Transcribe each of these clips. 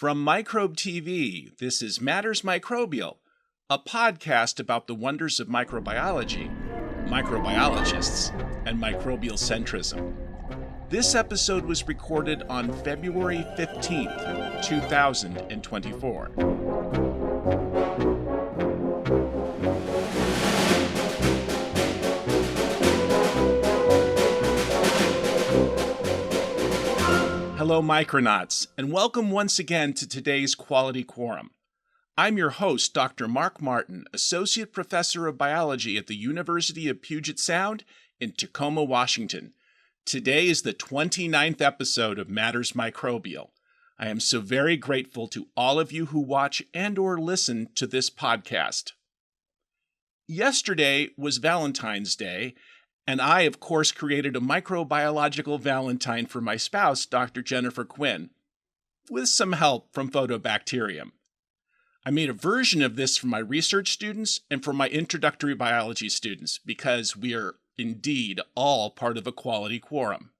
From Microbe TV, this is Matters Microbial, a podcast about the wonders of microbiology, microbiologists, and microbial centrism. This episode was recorded on February 15th, 2024. Hello, Micronauts, and welcome once again to today's Quality Quorum. I'm your host, Dr. Mark Martin, Associate Professor of Biology at the University of Puget Sound in Tacoma, Washington. Today is the 29th episode of Matters Microbial. I am so very grateful to all of you who watch and or listen to this podcast. Yesterday was Valentine's Day, and I, of course, created a microbiological Valentine for my spouse, Dr. Jennifer Quinn, with some help from Photobacterium. I made a version of this for my research students and for my introductory biology students because we are indeed all part of a quality quorum.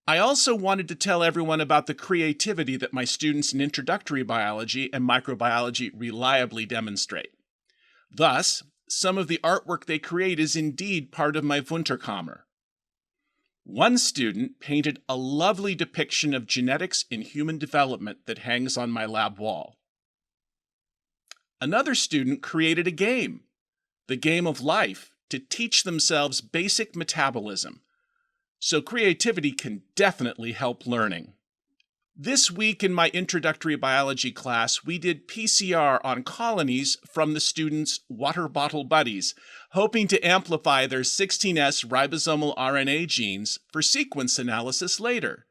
I also wanted to tell everyone about the creativity that my students in introductory biology and microbiology reliably demonstrate. Thus, some of the artwork they create is indeed part of my Wunderkammer. One student painted a lovely depiction of genetics in human development that hangs on my lab wall. Another student created a game, the game of life, to teach themselves basic metabolism. So creativity can definitely help learning. This week in my introductory biology class, we did PCR on colonies from the students' water bottle buddies, hoping to amplify their 16S ribosomal RNA genes for sequence analysis later.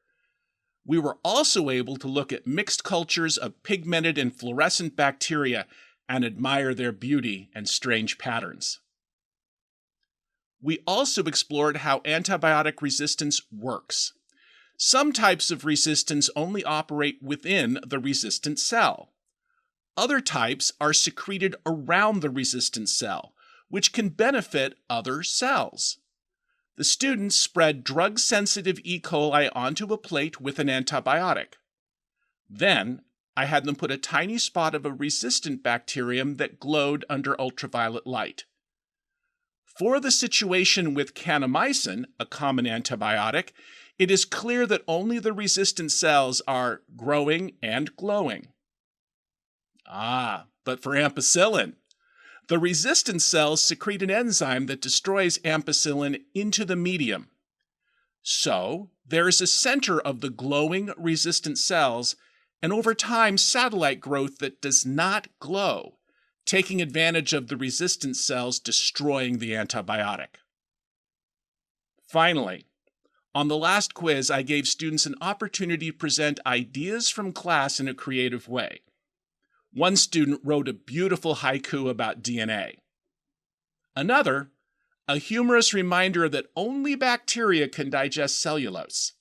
We were also able to look at mixed cultures of pigmented and fluorescent bacteria and admire their beauty and strange patterns. We also explored how antibiotic resistance works. Some types of resistance only operate within the resistant cell. Other types are secreted around the resistant cell, which can benefit other cells. The students spread drug-sensitive E. coli onto a plate with an antibiotic. Then, I had them put a tiny spot of a resistant bacterium that glowed under ultraviolet light. For the situation with kanamycin, a common antibiotic, it is clear that only the resistant cells are growing and glowing. But for ampicillin, the resistant cells secrete an enzyme that destroys ampicillin into the medium. So, there is a center of the glowing resistant cells, and over time, satellite growth that does not glow, taking advantage of the resistant cells destroying the antibiotic. Finally, on the last quiz, I gave students an opportunity to present ideas from class in a creative way. One student wrote a beautiful haiku about DNA. Another, a humorous reminder that only bacteria can digest cellulose.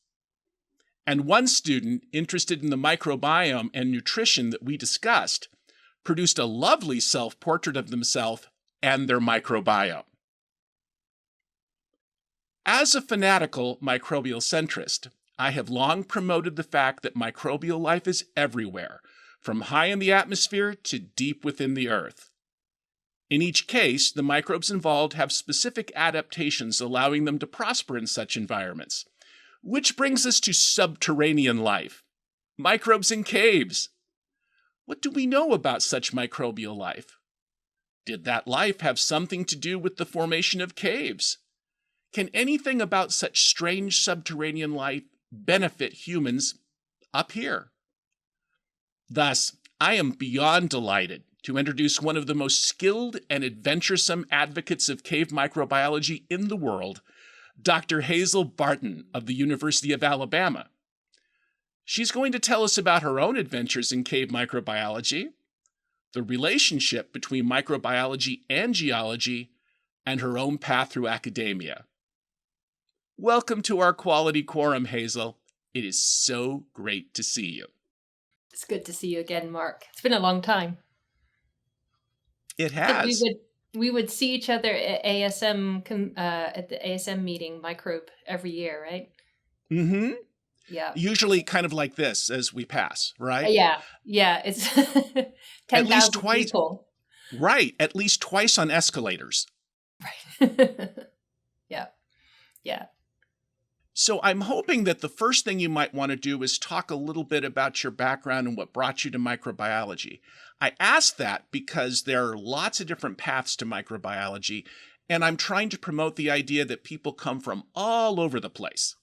And one student, interested in the microbiome and nutrition that we discussed, produced a lovely self-portrait of themselves and their microbiome. As a fanatical microbial centrist, I have long promoted the fact that microbial life is everywhere, from high in the atmosphere to deep within the earth. In each case, the microbes involved have specific adaptations allowing them to prosper in such environments. Which brings us to subterranean life, microbes in caves. What do we know about such microbial life? Did that life have something to do with the formation of caves? Can anything about such strange subterranean life benefit humans up here? Thus, I am beyond delighted to introduce one of the most skilled and adventuresome advocates of cave microbiology in the world, Dr. Hazel Barton of the University of Alabama. She's going to tell us about her own adventures in cave microbiology, the relationship between microbiology and geology, and her own path through academia. Welcome to our Quality Quorum, Hazel. It is so great to see you. It's good to see you again, Mark. It's been a long time. It has. We would see each other at ASM at the ASM meeting, Microbe, every year, right? Mm-hmm. Yeah. Usually kind of like this as we pass, right? Yeah. Yeah. It's At least 10,000 twice. people. Right. At least twice on escalators. Right. Yeah. Yeah. So I'm hoping that the first thing you might want to do is talk a little bit about your background and what brought you to microbiology. I ask that because there are lots of different paths to microbiology, and I'm trying to promote the idea that people come from all over the place.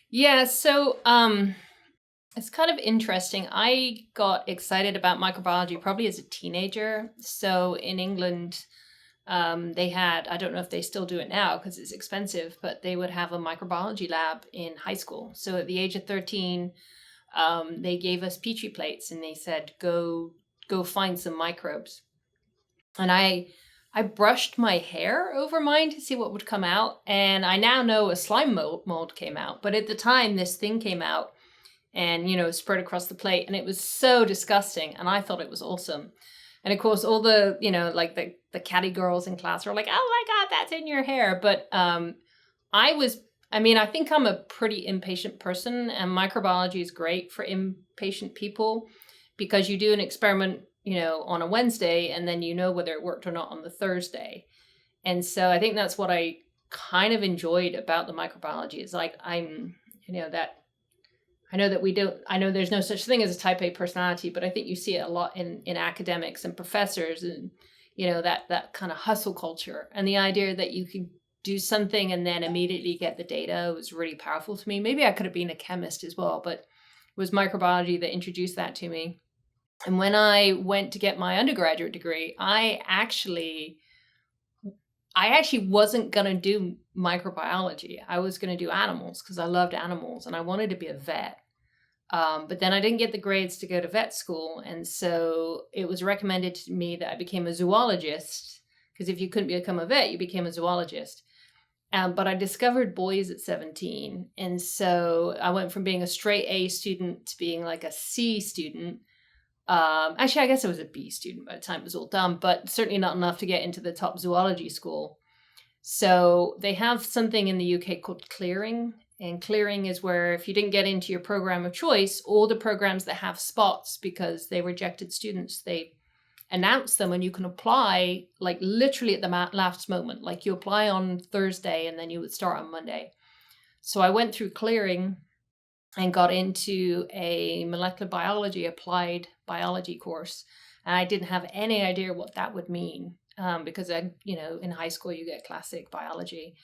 Yeah. So, it's kind of interesting. I got excited about microbiology probably as a teenager. So in England, they had, I don't know if they still do it now because it's expensive, but they would have a microbiology lab in high school. So at the age of 13, they gave us Petri plates and they said, go find some microbes. And I brushed my hair over mine to see what would come out. And I now know a slime mold came out. But at the time, this thing came out and, spread across the plate. And it was so disgusting. And I thought it was awesome. And of course, all the, like the catty girls in class were like, oh my God, that's in your hair. But I think I'm a pretty impatient person. And microbiology is great for impatient people because you do an experiment, on a Wednesday and then whether it worked or not on the Thursday. And so I think that's what I kind of enjoyed about the microbiology. It's like I know there's no such thing as a type A personality, but I think you see it a lot in academics and professors and, that kind of hustle culture and the idea that you can do something and then immediately get the data was really powerful to me. Maybe I could have been a chemist as well, but it was microbiology that introduced that to me. And when I went to get my undergraduate degree, I actually wasn't going to do microbiology. I was going to do animals because I loved animals and I wanted to be a vet. But then I didn't get the grades to go to vet school. And so it was recommended to me that I became a zoologist because if you couldn't become a vet, you became a zoologist. But I discovered boys at 17. And so I went from being a straight A student to being like a C student. Actually, I guess I was a B student by the time it was all done, but certainly not enough to get into the top zoology school. So they have something in the UK called clearing. And clearing is where if you didn't get into your program of choice, all the programs that have spots because they rejected students, they announce them and you can apply like literally at the last moment. Like you apply on Thursday and then you would start on Monday. So I went through clearing and got into a molecular biology, applied biology course. And I didn't have any idea what that would mean because, in high school, you get classic biology.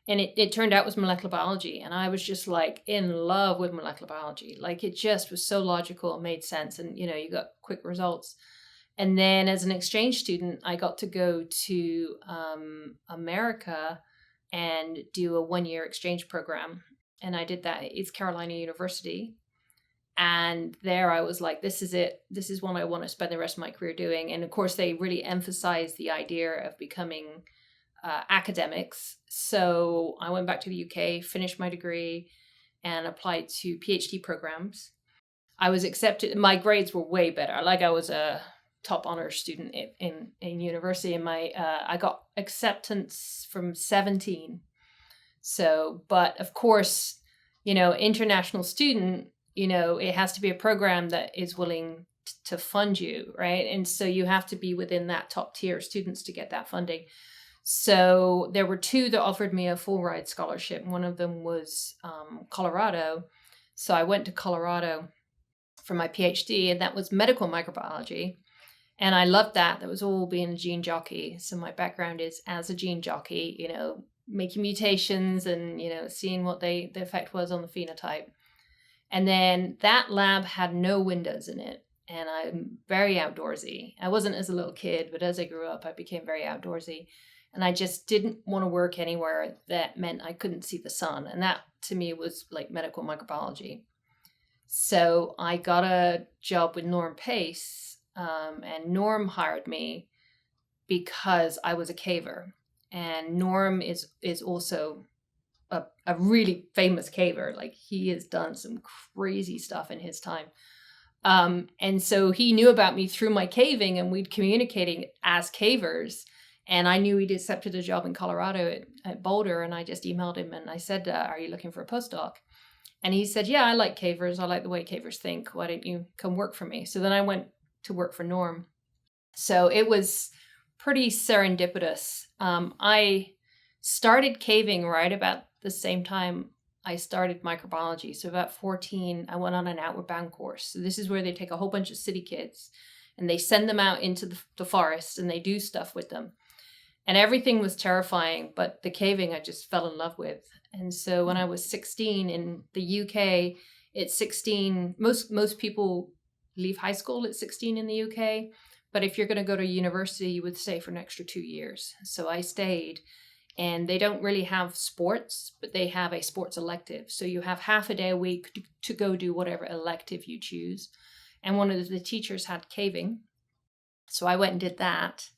And it turned out it was molecular biology. And I was just like in love with molecular biology. Like it just was so logical. It made sense. And, you got quick results. And then as an exchange student, I got to go to America and do a 1-year exchange program. And I did that at East Carolina University. And there I was like, this is it. This is what I want to spend the rest of my career doing. And of course, they really emphasized the idea of becoming academics. So I went back to the UK, finished my degree, and applied to PhD programs. I was accepted. My grades were way better. Like I was a top honors student in university. And I got acceptance from 17. So, but of course, international student, it has to be a program that is willing to fund you, right? And so you have to be within that top tier of students to get that funding. So there were 2 that offered me a full ride scholarship. One of them was Colorado. So I went to Colorado for my PhD, and that was medical microbiology. And I loved that. That was all being a gene jockey. So my background is as a gene jockey, making mutations and, seeing what the effect was on the phenotype. And then that lab had no windows in it. And I'm very outdoorsy. I wasn't as a little kid, but as I grew up, I became very outdoorsy. And I just didn't want to work anywhere that meant I couldn't see the sun. And that to me was like medical microbiology. So I got a job with Norm Pace, and Norm hired me because I was a caver. And Norm is also a really famous caver. Like he has done some crazy stuff in his time. And so he knew about me through my caving and we'd communicating as cavers. And I knew he'd accepted a job in Colorado at Boulder. And I just emailed him and I said, are you looking for a postdoc? And he said, yeah, I like cavers. I like the way cavers think. Why don't you come work for me? So then I went to work for Norm. So it was pretty serendipitous. I started caving right about the same time I started microbiology. So about 14, I went on an outward bound course. So this is where they take a whole bunch of city kids and they send them out into the forest and they do stuff with them. And everything was terrifying, but the caving I just fell in love with. And so when I was 16 in the UK, it's 16, most people leave high school at 16 in the UK. But if you're going to go to university, you would stay for an extra 2 years. So I stayed, and they don't really have sports, but they have a sports elective. So you have half a day a week to go do whatever elective you choose. And one of the teachers had caving. So I went and did that.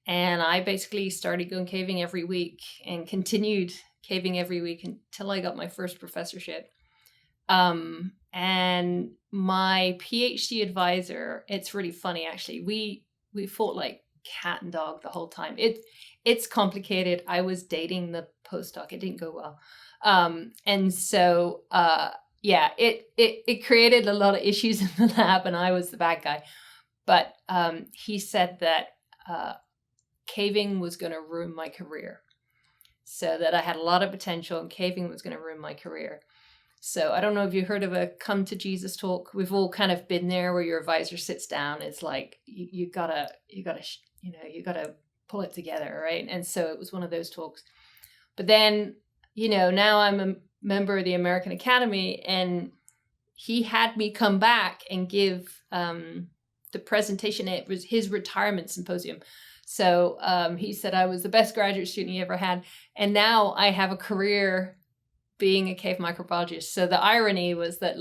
And I basically started going caving every week and continued caving every week until I got my first professorship. And my PhD advisor, it's really funny, actually. We fought like cat and dog the whole time. It's complicated. I was dating the postdoc. It didn't go well. And so, yeah, it created a lot of issues in the lab, and I was the bad guy. But he said that caving was going to ruin my career. So that I had a lot of potential and caving was going to ruin my career. So I don't know if you heard of a come to Jesus talk. We've all kind of been there where your advisor sits down. It's like, you gotta pull it together. Right. And so it was one of those talks. But then, now I'm a member of the American Academy, and he had me come back and give the presentation. It was his retirement symposium. So he said I was the best graduate student he ever had. And now I have a career being a cave microbiologist. So the irony was that,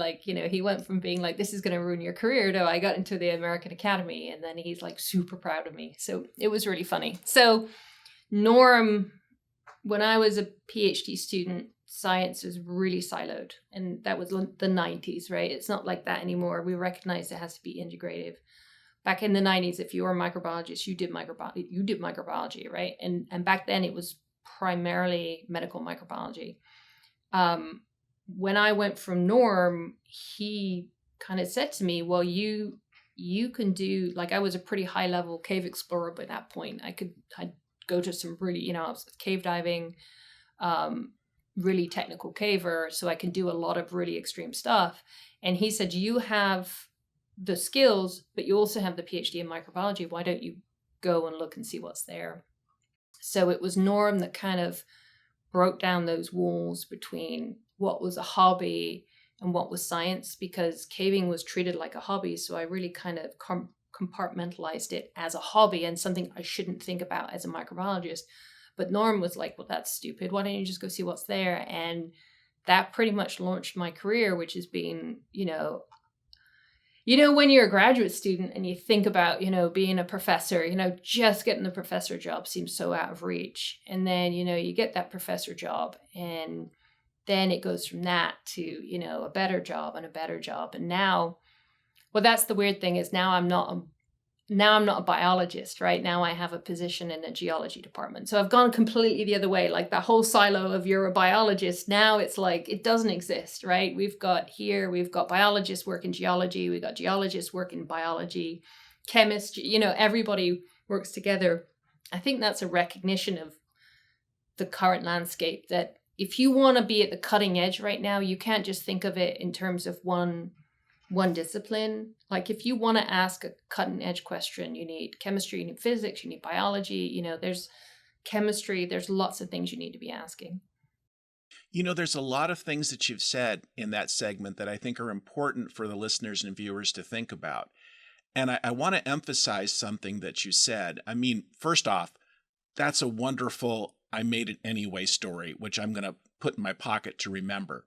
he went from being like, this is going to ruin your career, to I got into the American Academy, and then he's like super proud of me. So it was really funny. So Norm, when I was a PhD student, science was really siloed, and that was the 90s, right? It's not like that anymore. We recognize it has to be integrative. Back in the 90s, if you were a microbiologist, you did microbiology, right? And back then it was primarily medical microbiology. When I went from Norm, he kind of said to me, well, you can do, I was a pretty high level cave explorer by that point. I'd go to some really, I was cave diving, really technical caver. So I can do a lot of really extreme stuff. And he said, you have the skills, but you also have the PhD in microbiology. Why don't you go and look and see what's there? So it was Norm that kind of broke down those walls between what was a hobby and what was science, because caving was treated like a hobby. So I really kind of compartmentalized it as a hobby and something I shouldn't think about as a microbiologist. But Norm was like, well, that's stupid. Why don't you just go see what's there? And that pretty much launched my career, which has been, when you're a graduate student and you think about, being a professor, just getting the professor job seems so out of reach. And then, you get that professor job, and then it goes from that to, a better job and a better job. And now, well, that's the weird thing, is now I'm not a biologist, right? Now I have a position in a geology department. So I've gone completely the other way. Like that whole silo of you're a biologist, now it's like it doesn't exist, right? We've got biologists work in geology, we've got geologists work in biology, chemists, everybody works together. I think that's a recognition of the current landscape, that if you want to be at the cutting edge right now, you can't just think of it in terms of one discipline. Like if you want to ask a cutting edge question, you need chemistry, you need physics, you need biology, there's chemistry, there's lots of things you need to be asking. There's a lot of things that you've said in that segment that I think are important for the listeners and viewers to think about. And I want to emphasize something that you said. I mean, first off, that's a wonderful I made it anyway story, which I'm going to put in my pocket to remember.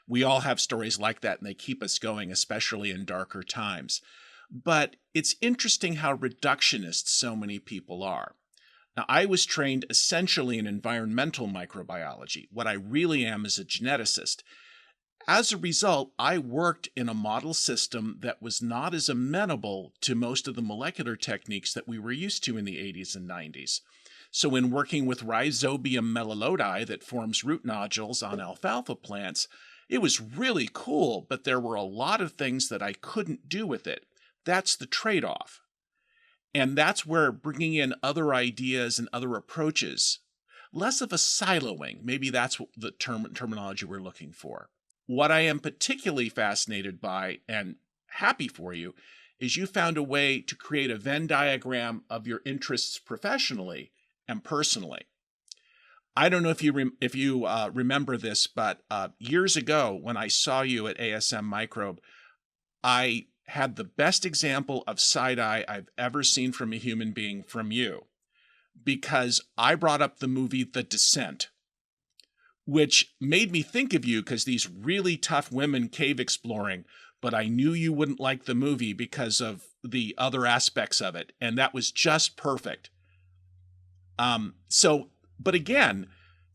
We all have stories like that, and they keep us going, especially in darker times. But it's interesting how reductionist so many people are. Now, I was trained essentially in environmental microbiology. What I really am is a geneticist. As a result, I worked in a model system that was not as amenable to most of the molecular techniques that we were used to in the 80s and 90s. So in working with Rhizobium melilodi that forms root nodules on alfalfa plants, It was really cool, but there were a lot of things that I couldn't do with it. That's the trade-off. And that's where bringing in other ideas and other approaches, less of a siloing, maybe that's the terminology we're looking for. What I am particularly fascinated by and happy for you is you found a way to create a Venn diagram of your interests professionally and personally. I don't know if you remember this, but years ago when I saw you at ASM Microbe, I had the best example of side-eye I've ever seen from a human being from you, because I brought up the movie The Descent, which made me think of you because these really tough women cave exploring, but I knew you wouldn't like the movie because of the other aspects of it, and that was just perfect. But again,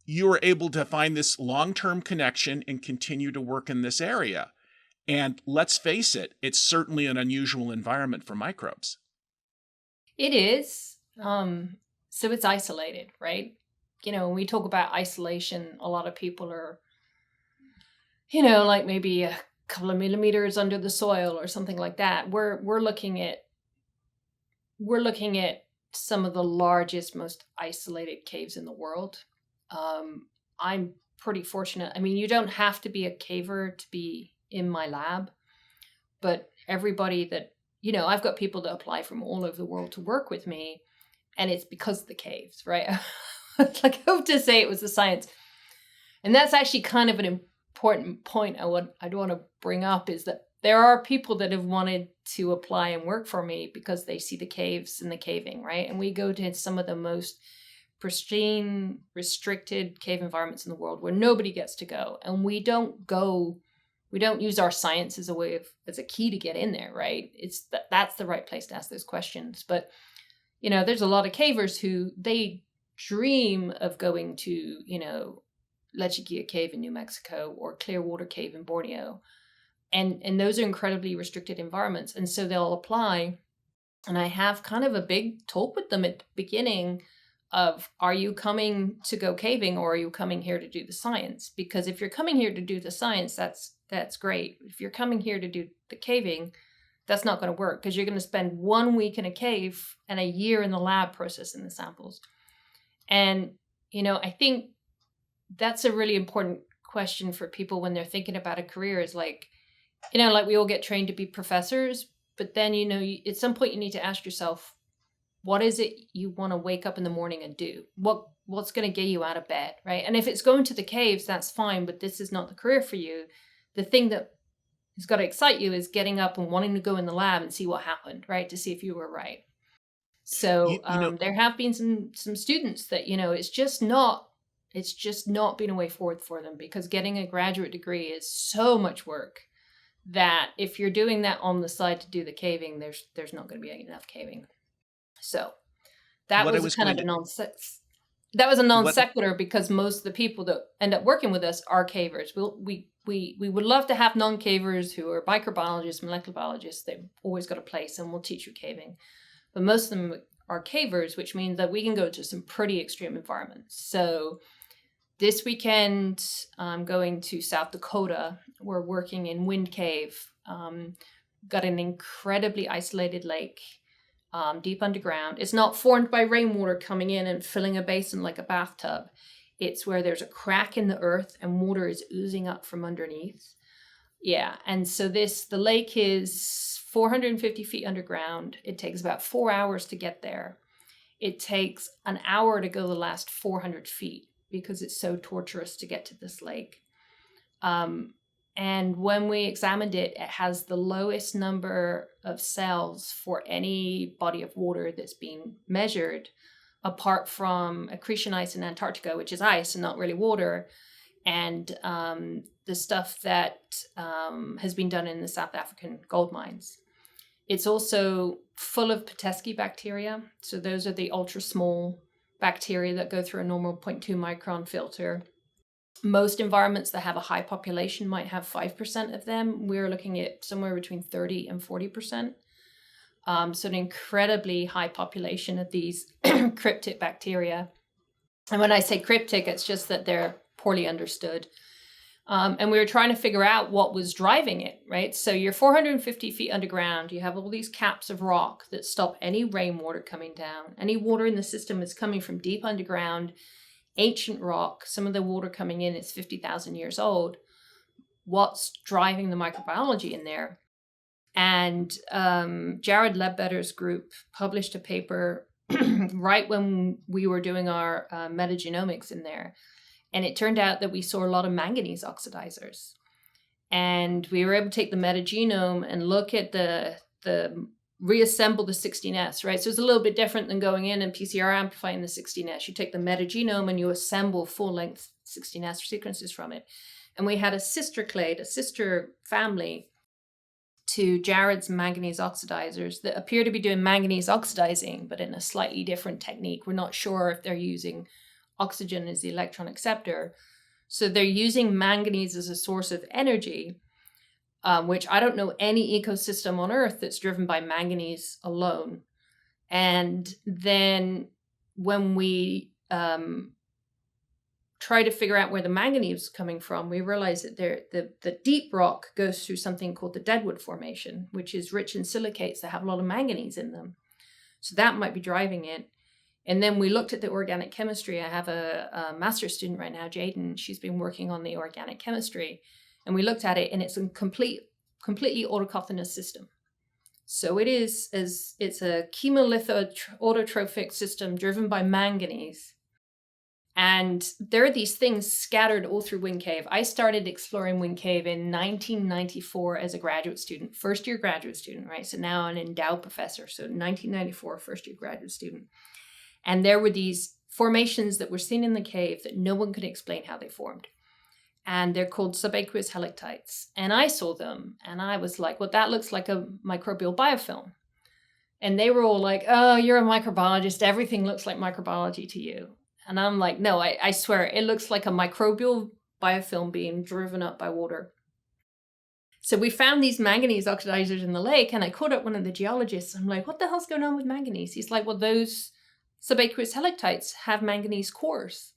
you were able to find this long-term connection and continue to work in this area. And let's face it, it's certainly an unusual environment for microbes. It is. So it's isolated, right? When we talk about isolation, a lot of people are, like maybe a couple of millimeters under the soil or something like that. We're looking at some of the largest, most isolated caves in the world. I'm pretty fortunate. I mean, you don't have to be a caver to be in my lab, but everybody that, I've got people that apply from all over the world to work with me, and it's because of the caves, right? I hope to say it was the science. And that's actually kind of an important point I'd want to bring up, is that there are people that have wanted to apply and work for me because they see the caves and the caving, right? And we go to some of the most pristine, restricted cave environments in the world where nobody gets to go. And we don't use our science as a key to get in there, right? That's the right place to ask those questions. But, there's a lot of cavers who they dream of going to, Lechiquia Cave in New Mexico or Clearwater Cave in Borneo. And those are incredibly restricted environments. And so they'll apply. And I have kind of a big talk with them at the beginning of, are you coming to go caving or are you coming here to do the science? Because if you're coming here to do the science, that's great. If you're coming here to do the caving, that's not going to work, because you're going to spend 1 week in a cave and a year in the lab processing the samples. And, I think that's a really important question for people when they're thinking about a career, is like we all get trained to be professors, but then, at some point you need to ask yourself, what is it you want to wake up in the morning and do? What's going to get you out of bed, right? And if it's going to the caves, that's fine, but this is not the career for you. The thing that has got to excite you is getting up and wanting to go in the lab and see what happened, right? To see if you were right. So there have been some students that, it's just not been a way forward for them, because getting a graduate degree is so much work that if you're doing that on the side to do the caving, there's not going to be enough caving. So that was kind of a nonsense. That was a non sequitur, because most of the people that end up working with us are cavers. We would love to have non-cavers who are microbiologists, molecular biologists. They've always got a place, and we'll teach you caving. But most of them are cavers, which means that we can go to some pretty extreme environments. So this weekend, I'm going to South Dakota. We're working in Wind Cave. Got an incredibly isolated lake, deep underground. It's not formed by rainwater coming in and filling a basin like a bathtub. It's where there's a crack in the earth and water is oozing up from underneath. Yeah, and so the lake is 450 feet underground. It takes about 4 hours to get there. It takes an hour to go the last 400 feet because it's so torturous to get to this lake. And when we examined it, it has the lowest number of cells for any body of water that's been measured, apart from accretion ice in Antarctica, which is ice and not really water, and the stuff that has been done in the South African gold mines. It's also full of Peteschi bacteria. So those are the ultra small bacteria that go through a normal 0.2 micron filter. Most environments that have a high population might have 5% of them. We're looking at somewhere between 30 and 40%. So an incredibly high population of these cryptic bacteria. And when I say cryptic, it's just that they're poorly understood. And we were trying to figure out what was driving it, right? So you're 450 feet underground. You have all these caps of rock that stop any rainwater coming down. Any water in the system is coming from deep underground, ancient rock. Some of the water coming in is 50,000 years old. What's driving the microbiology in there? And Jared Ledbetter's group published a paper right when we were doing our metagenomics in there. And it turned out that we saw a lot of manganese oxidizers. And we were able to take the metagenome and look at reassemble the 16S, right? So it's a little bit different than going in and PCR amplifying the 16S. You take the metagenome and you assemble full-length 16S sequences from it. And we had a sister clade, a sister family to Jared's manganese oxidizers that appear to be doing manganese oxidizing, but in a slightly different technique. We're not sure if they're using oxygen as the electron acceptor. So they're using manganese as a source of energy, which I don't know any ecosystem on Earth that's driven by manganese alone. And then when we try to figure out where the manganese is coming from, we realize that the deep rock goes through something called the Deadwood Formation, which is rich in silicates that have a lot of manganese in them. So that might be driving it. And then we looked at the organic chemistry. I have a master's student right now, Jaden. She's been working on the organic chemistry. And we looked at it, and it's a completely autocothanous system. So it's a chemolitho-autotrophic system driven by manganese. And there are these things scattered all through Wind Cave. I started exploring Wind Cave in 1994 as a graduate student, first-year graduate student, right? So now an endowed professor. So 1994, first-year graduate student. And there were these formations that were seen in the cave that no one could explain how they formed. And they're called subaqueous helictites. And I saw them, and I was like, well, that looks like a microbial biofilm. And they were all like, oh, you're a microbiologist. Everything looks like microbiology to you. And I'm like, no, I swear, it looks like a microbial biofilm being driven up by water. So we found these manganese oxidizers in the lake, and I called up one of the geologists. I'm like, what the hell's going on with manganese? He's like, well, those subaqueous helictites have manganese cores.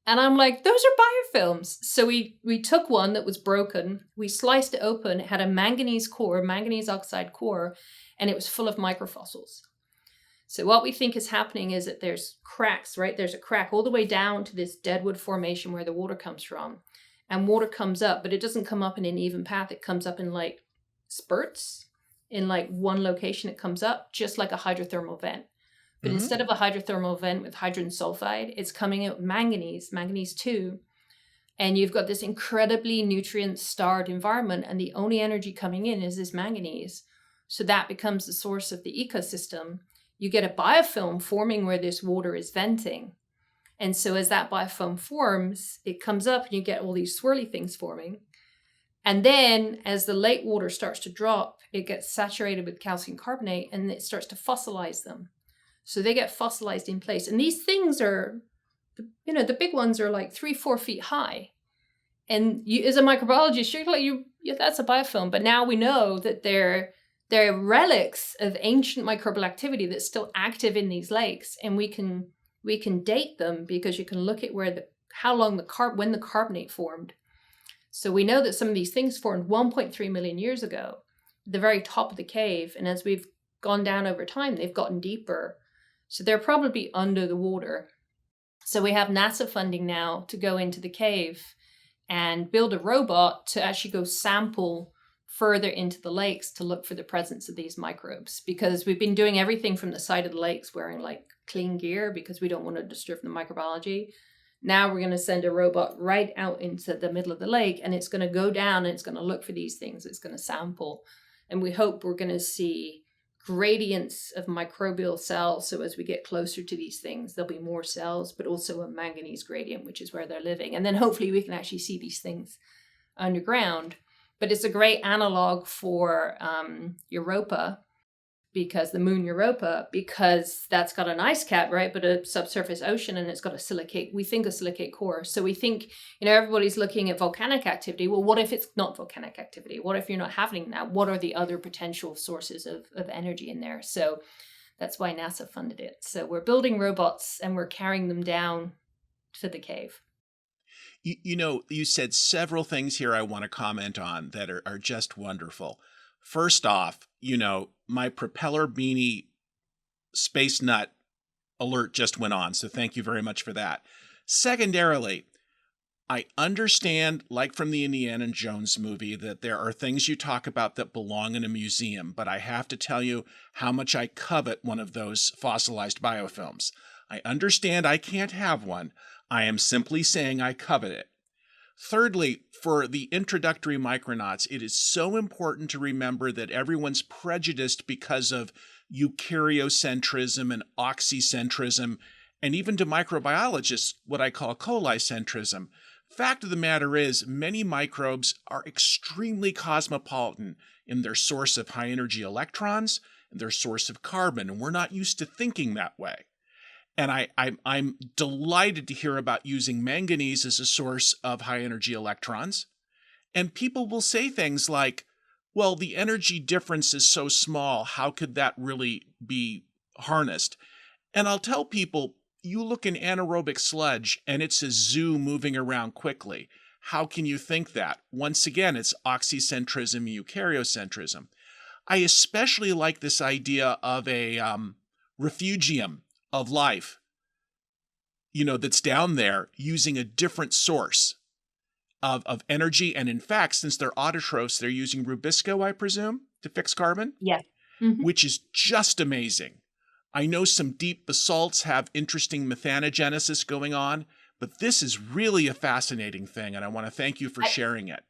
And I'm like, those are biofilms. So we took one that was broken, we sliced it open, it had a manganese core, manganese oxide core, and it was full of microfossils. So what we think is happening is that there's cracks, right? There's a crack all the way down to this Deadwood Formation where the water comes from. And water comes up, but it doesn't come up in an even path. It comes up in like spurts. In like one location it comes up, just like a hydrothermal vent. But instead of a hydrothermal vent with hydrogen sulfide, it's coming out with manganese 2. And you've got this incredibly nutrient-starved environment, and the only energy coming in is this manganese. So that becomes the source of the ecosystem. You get a biofilm forming where this water is venting. And so as that biofilm forms, it comes up and you get all these swirly things forming. And then as the lake water starts to drop, it gets saturated with calcium carbonate and it starts to fossilize them. So they get fossilized in place. And these things are, the big ones are like 3-4 feet high. And you, as a microbiologist, you're like, yeah, that's a biofilm. But now we know that they're relics of ancient microbial activity that's still active in these lakes. And we can date them because you can look at when the carbonate formed. So we know that some of these things formed 1.3 million years ago, at the very top of the cave. And as we've gone down over time, they've gotten deeper. So they're probably under the water. So we have NASA funding now to go into the cave and build a robot to actually go sample further into the lakes to look for the presence of these microbes. Because we've been doing everything from the side of the lakes wearing like clean gear because we don't want to disturb the microbiology. Now we're going to send a robot right out into the middle of the lake, and it's going to go down and it's going to look for these things. It's going to sample. And we hope we're going to see gradients of microbial cells. So as we get closer to these things, there'll be more cells, but also a manganese gradient, which is where they're living. And then hopefully we can actually see these things underground. But it's a great analog for Europa, because the moon Europa, because that's got an ice cap, right? But a subsurface ocean, and it's got a silicate core. So we think, everybody's looking at volcanic activity. Well, what if it's not volcanic activity? What if you're not having that? What are the other potential sources of energy in there? So that's why NASA funded it. So we're building robots and we're carrying them down to the cave. You said several things here I want to comment on that are just wonderful. First off, my propeller beanie space nut alert just went on, so thank you very much for that. Secondarily, I understand, like from the Indiana Jones movie, that there are things you talk about that belong in a museum, but I have to tell you how much I covet one of those fossilized biofilms. I understand I can't have one. I am simply saying I covet it. Thirdly, for the introductory micronauts, it is so important to remember that everyone's prejudiced because of eukaryocentrism and oxycentrism, and even to microbiologists, what I call colicentrism. Fact of the matter is, many microbes are extremely cosmopolitan in their source of high energy electrons and their source of carbon, and we're not used to thinking that way. And I'm delighted to hear about using manganese as a source of high energy electrons. And people will say things like, well, the energy difference is so small, how could that really be harnessed? And I'll tell people, you look in anaerobic sludge and it's a zoo moving around quickly. How can you think that? Once again, it's oxycentrism, eukaryocentrism. I especially like this idea of a refugium of life, that's down there using a different source of energy. And in fact, since they're autotrophs, they're using rubisco, I presume, to fix carbon, Yeah. Mm-hmm. which is just amazing. I know some deep basalts have interesting methanogenesis going on, but this is really a fascinating thing, and I want to thank you for sharing it.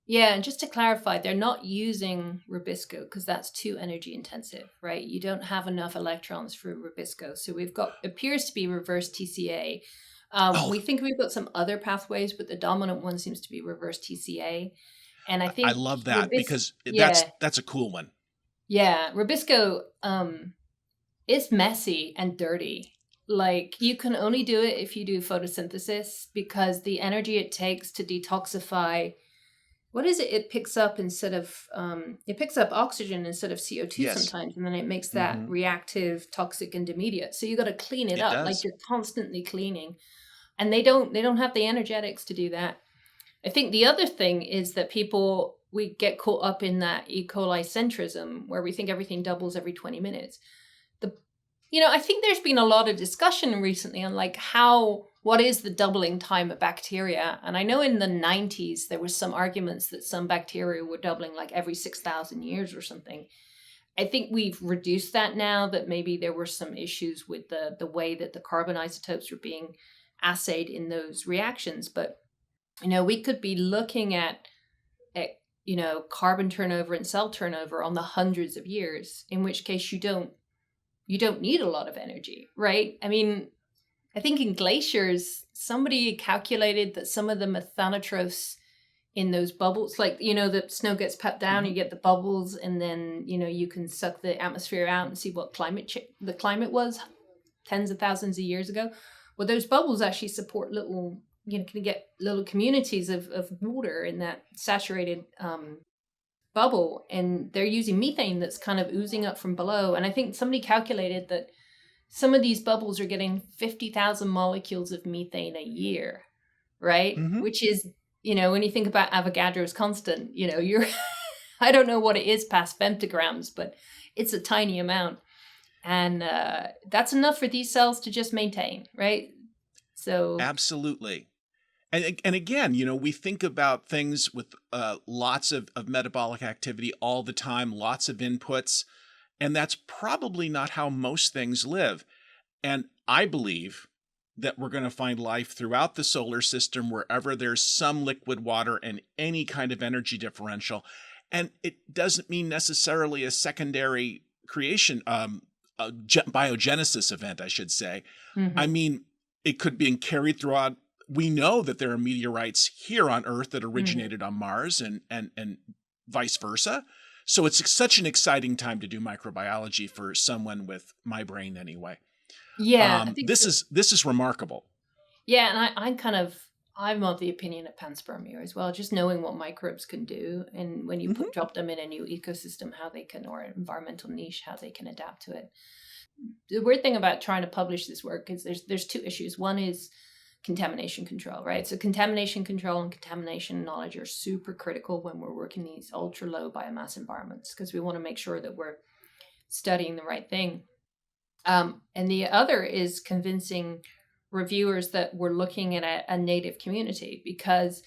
Yeah, and just to clarify, they're not using rubisco because that's too energy intensive, right? You don't have enough electrons for rubisco. So we've got, appears to be reverse TCA. We think we've got some other pathways, but the dominant one seems to be reverse TCA. And I think I love that because yeah, that's a cool one. yeah, rubisco is messy and dirty. Like, you can only do it if you do photosynthesis because the energy it takes to detoxify, what is it? It picks up it picks up oxygen instead of CO2 Yes. sometimes, and then it makes that reactive toxic intermediate. So you got to clean it up. Does. Like, you're constantly cleaning, and they don't have the energetics to do that. I think the other thing is that we get caught up in that E. coli centrism where we think everything doubles every 20 minutes. I think there's been a lot of discussion recently on what is the doubling time of bacteria? And I know in the 90s, there was some arguments that some bacteria were doubling like every 6,000 years or something. I think we've reduced that now, that maybe there were some issues with the way that the carbon isotopes were being assayed in those reactions. But, we could be looking at carbon turnover and cell turnover on the hundreds of years, in which case you don't need a lot of energy, right? I mean, I think in glaciers, somebody calculated that some of the methanotrophs in those bubbles, the snow gets packed down, you get the bubbles, and then, you can suck the atmosphere out and see what the climate was tens of thousands of years ago. Well, those bubbles actually support little, can get little communities of water in that saturated bubble, and they're using methane that's kind of oozing up from below. And I think somebody calculated that some of these bubbles are getting 50,000 molecules of methane a year, right? Which is, when you think about Avogadro's constant, you're, I don't know what it is past femtograms, but it's a tiny amount. And that's enough for these cells to just maintain, right? So absolutely. And again, we think about things with lots of metabolic activity all the time, lots of inputs, and that's probably not how most things live. And I believe that we're going to find life throughout the solar system wherever there's some liquid water and any kind of energy differential. And it doesn't mean necessarily a secondary creation, a biogenesis event, I should say. I mean, it could be carried throughout. We know that there are meteorites here on Earth that originated on Mars and vice versa. So it's such an exciting time to do microbiology for someone with my brain anyway. Yeah, this is remarkable. Yeah, and I'm of the opinion of panspermia as well, just knowing what microbes can do, and when you drop them in a new ecosystem, or environmental niche, how they can adapt to it. The weird thing about trying to publish this work is there's two issues. One is contamination control, right? So contamination control and contamination knowledge are super critical when we're working in these ultra low biomass environments, because we want to make sure that we're studying the right thing. And the other is convincing reviewers that we're looking at a native community, because,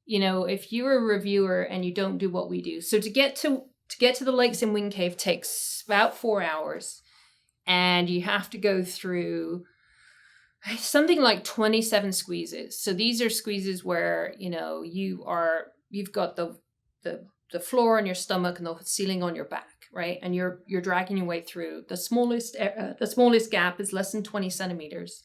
if you're a reviewer and you don't do what we do, so to get to the lakes in Wind Cave takes about 4 hours, and you have to go through something like 27 squeezes. So these are squeezes where, you've got the floor on your stomach and the ceiling on your back, right? And you're dragging your way through. The smallest gap is less than 20 centimeters.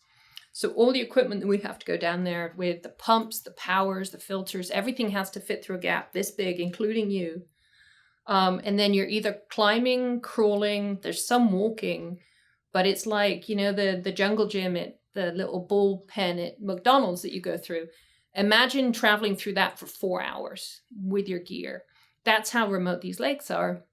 So all the equipment that we have to go down there with, the pumps, the powers, the filters, everything has to fit through a gap this big, including you. And then you're either climbing, crawling, there's some walking, but it's like, the jungle gym at the little bullpen at McDonald's that you go through. Imagine traveling through that for 4 hours with your gear. That's how remote these lakes are.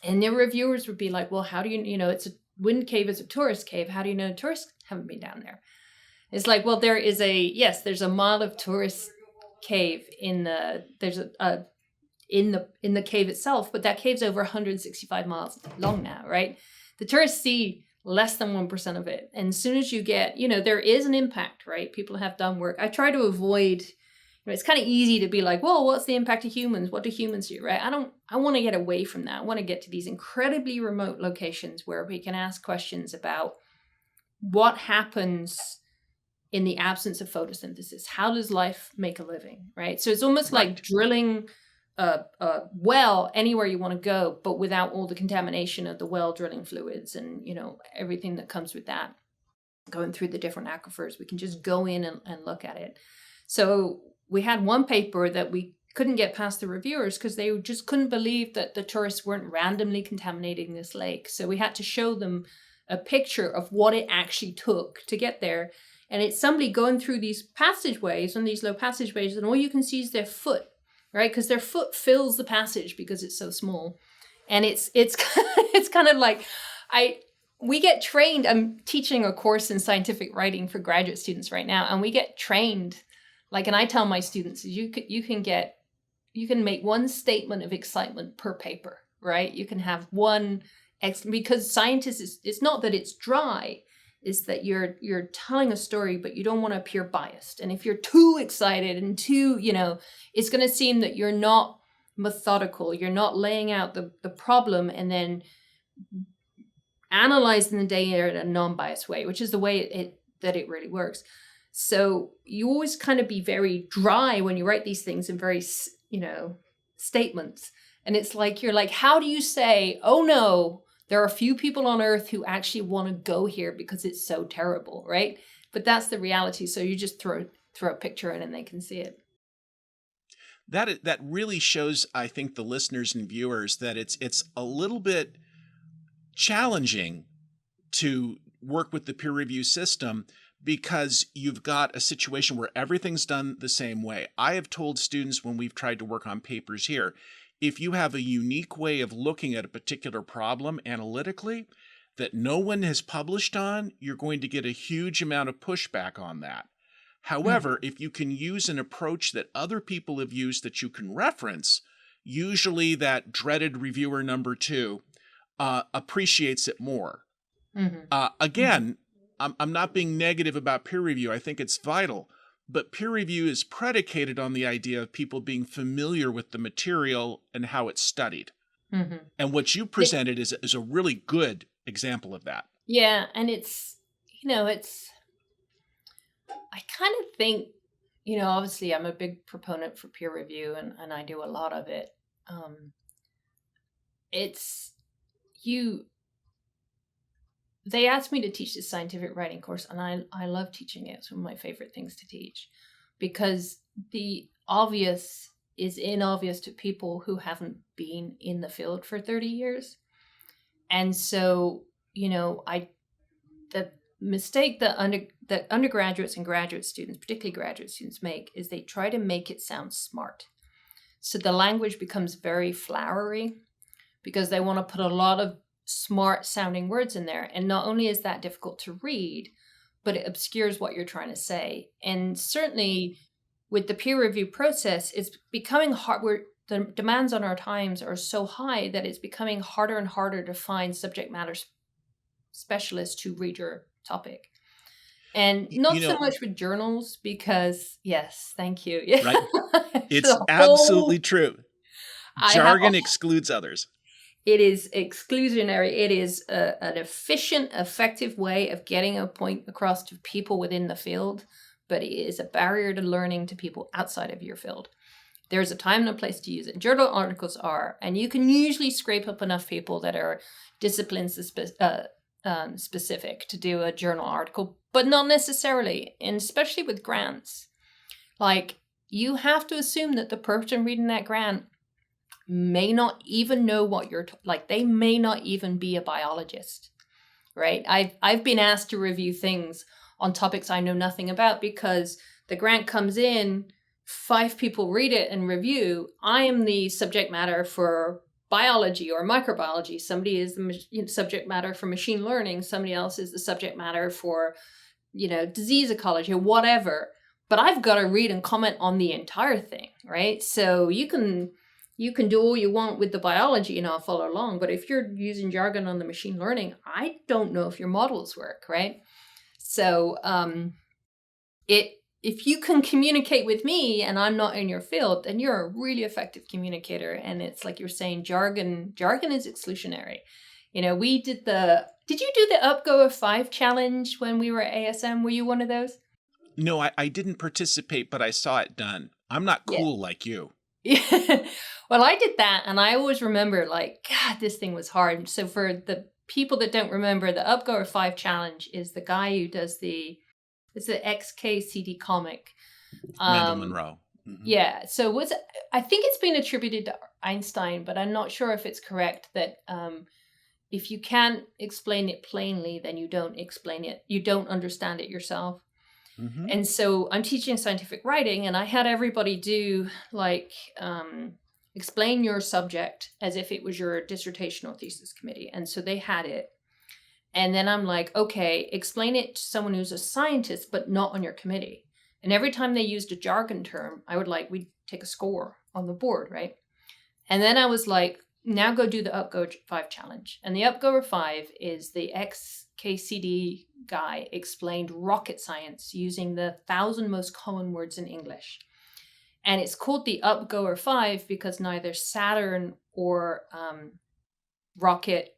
And the reviewers would be like, well, how do it's a Wind Cave is a tourist cave. How do you know tourists haven't been down there? It's like, well, there's a mile of tourist cave in the cave itself, but that cave's over 165 miles long now, right? The tourists see less than 1% of it. And as soon as you get, there is an impact, right? People have done work. I try to avoid, it's kind of easy to be like, well, what's the impact of humans? What do humans do, right? I want to get away from that. I want to get to these incredibly remote locations where we can ask questions about what happens in the absence of photosynthesis. How does life make a living, right? So it's almost like drilling a well anywhere you want to go, but without all the contamination of the well drilling fluids and, everything that comes with that, going through the different aquifers. We can just go in and look at it. So we had one paper that we couldn't get past the reviewers because they just couldn't believe that the tourists weren't randomly contaminating this lake. So we had to show them a picture of what it actually took to get there. And it's somebody going through these passageways, on these low passageways, and all you can see is their foot, right? Because their foot fills the passage because it's so small. And it's kind of like, we get trained. I'm teaching a course in scientific writing for graduate students right now, and we get trained. And I tell my students, you can make one statement of excitement per paper, right? You can have one, because scientists, it's not that it's dry, is that you're telling a story, but you don't want to appear biased. And if you're too excited and too, it's going to seem that you're not methodical. You're not laying out the problem and then analyzing the data in a non-biased way, which is the way it really works. So you always kind of be very dry when you write these things in very, statements. And it's like, you're like, how do you say, oh no, there are a few people on Earth who actually want to go here because it's so terrible, right? But that's the reality. So you just throw a picture in and they can see it. That really shows, I think, the listeners and viewers that it's a little bit challenging to work with the peer review system because you've got a situation where everything's done the same way. I have told students when we've tried to work on papers here, if you have a unique way of looking at a particular problem analytically that no one has published on, you're going to get a huge amount of pushback on that. However, if you can use an approach that other people have used that you can reference, usually that dreaded reviewer number 2 appreciates it more. Again, I'm not being negative about peer review. I think it's vital. But peer review is predicated on the idea of people being familiar with the material and how it's studied. And what you presented is a really good example of that. Yeah, and it's, I kind of think, obviously I'm a big proponent for peer review and I do a lot of it. They asked me to teach this scientific writing course, and I love teaching it. It's one of my favorite things to teach because the obvious is inobvious to people who haven't been in the field for 30 years. And so, the mistake that undergraduates and graduate students, particularly graduate students, make is they try to make it sound smart. So the language becomes very flowery because they want to put a lot of smart sounding words in there. And not only is that difficult to read, but it obscures what you're trying to say. And certainly with the peer review process, it's becoming hard. The demands on our times are so high that it's becoming harder and harder to find subject matter specialists to read your topic. And not so much with journals because, yes, thank you. Yeah. Right. It's absolutely true. Jargon excludes others. It is exclusionary. It is an efficient, effective way of getting a point across to people within the field, but it is a barrier to learning to people outside of your field. There's a time and a place to use it. Journal articles are, and you can usually scrape up enough people that are discipline specific to do a journal article, but not necessarily, and especially with grants. Like, you have to assume that the person reading that grant may not even know what you're they may not even be a biologist, right? I've been asked to review things on topics I know nothing about because the grant comes in, 5 people read it and review. I am the subject matter for biology or microbiology. Somebody is the subject matter for machine learning. Somebody else is the subject matter for, disease ecology or whatever. But I've got to read and comment on the entire thing, right? So you can do all you want with the biology and I'll follow along. But if you're using jargon on the machine learning, I don't know if your models work, right? So if you can communicate with me and I'm not in your field, then you're a really effective communicator. And it's like you're saying, jargon is exclusionary. Did you do the Upgo of 5 challenge when we were at ASM? Were you one of those? No, I didn't participate, but I saw it done. I'm not cool like you. Yeah. Well, I did that, and I always remember, God, this thing was hard. So for the people that don't remember, the Upgo of 5 challenge is the guy who does it's the XKCD comic. Randall Monroe. Mm-hmm. Yeah. So I think it's been attributed to Einstein, but I'm not sure if it's correct that if you can't explain it plainly, then you don't explain it. You don't understand it yourself. Mm-hmm. And so I'm teaching scientific writing, and I had everybody do explain your subject as if it was your dissertational thesis committee. And so they had it. And then I'm like, okay, explain it to someone who's a scientist, but not on your committee. And every time they used a jargon term, we'd take a score on the board, right? And then I was like, now go do the Upgo 5 challenge. And the Upgo 5 is the XKCD guy explained rocket science using the 1,000 most common words in English. And it's called the Upgo 5 because neither Saturn or rocket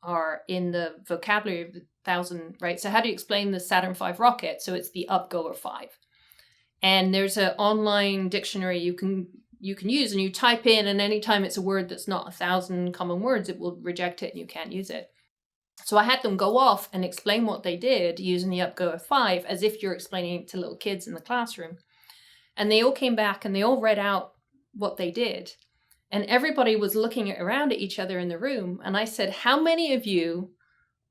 are in the vocabulary of the 1,000, right? So how do you explain the Saturn V rocket? So it's the Upgo 5. And there's an online dictionary you can use, and you type in, and anytime it's a word that's not 1,000 common words, it will reject it and you can't use it. So I had them go off and explain what they did using the Upgo 5 as if you're explaining it to little kids in the classroom. And they all came back and they all read out what they did. And everybody was looking around at each other in the room. And I said, how many of you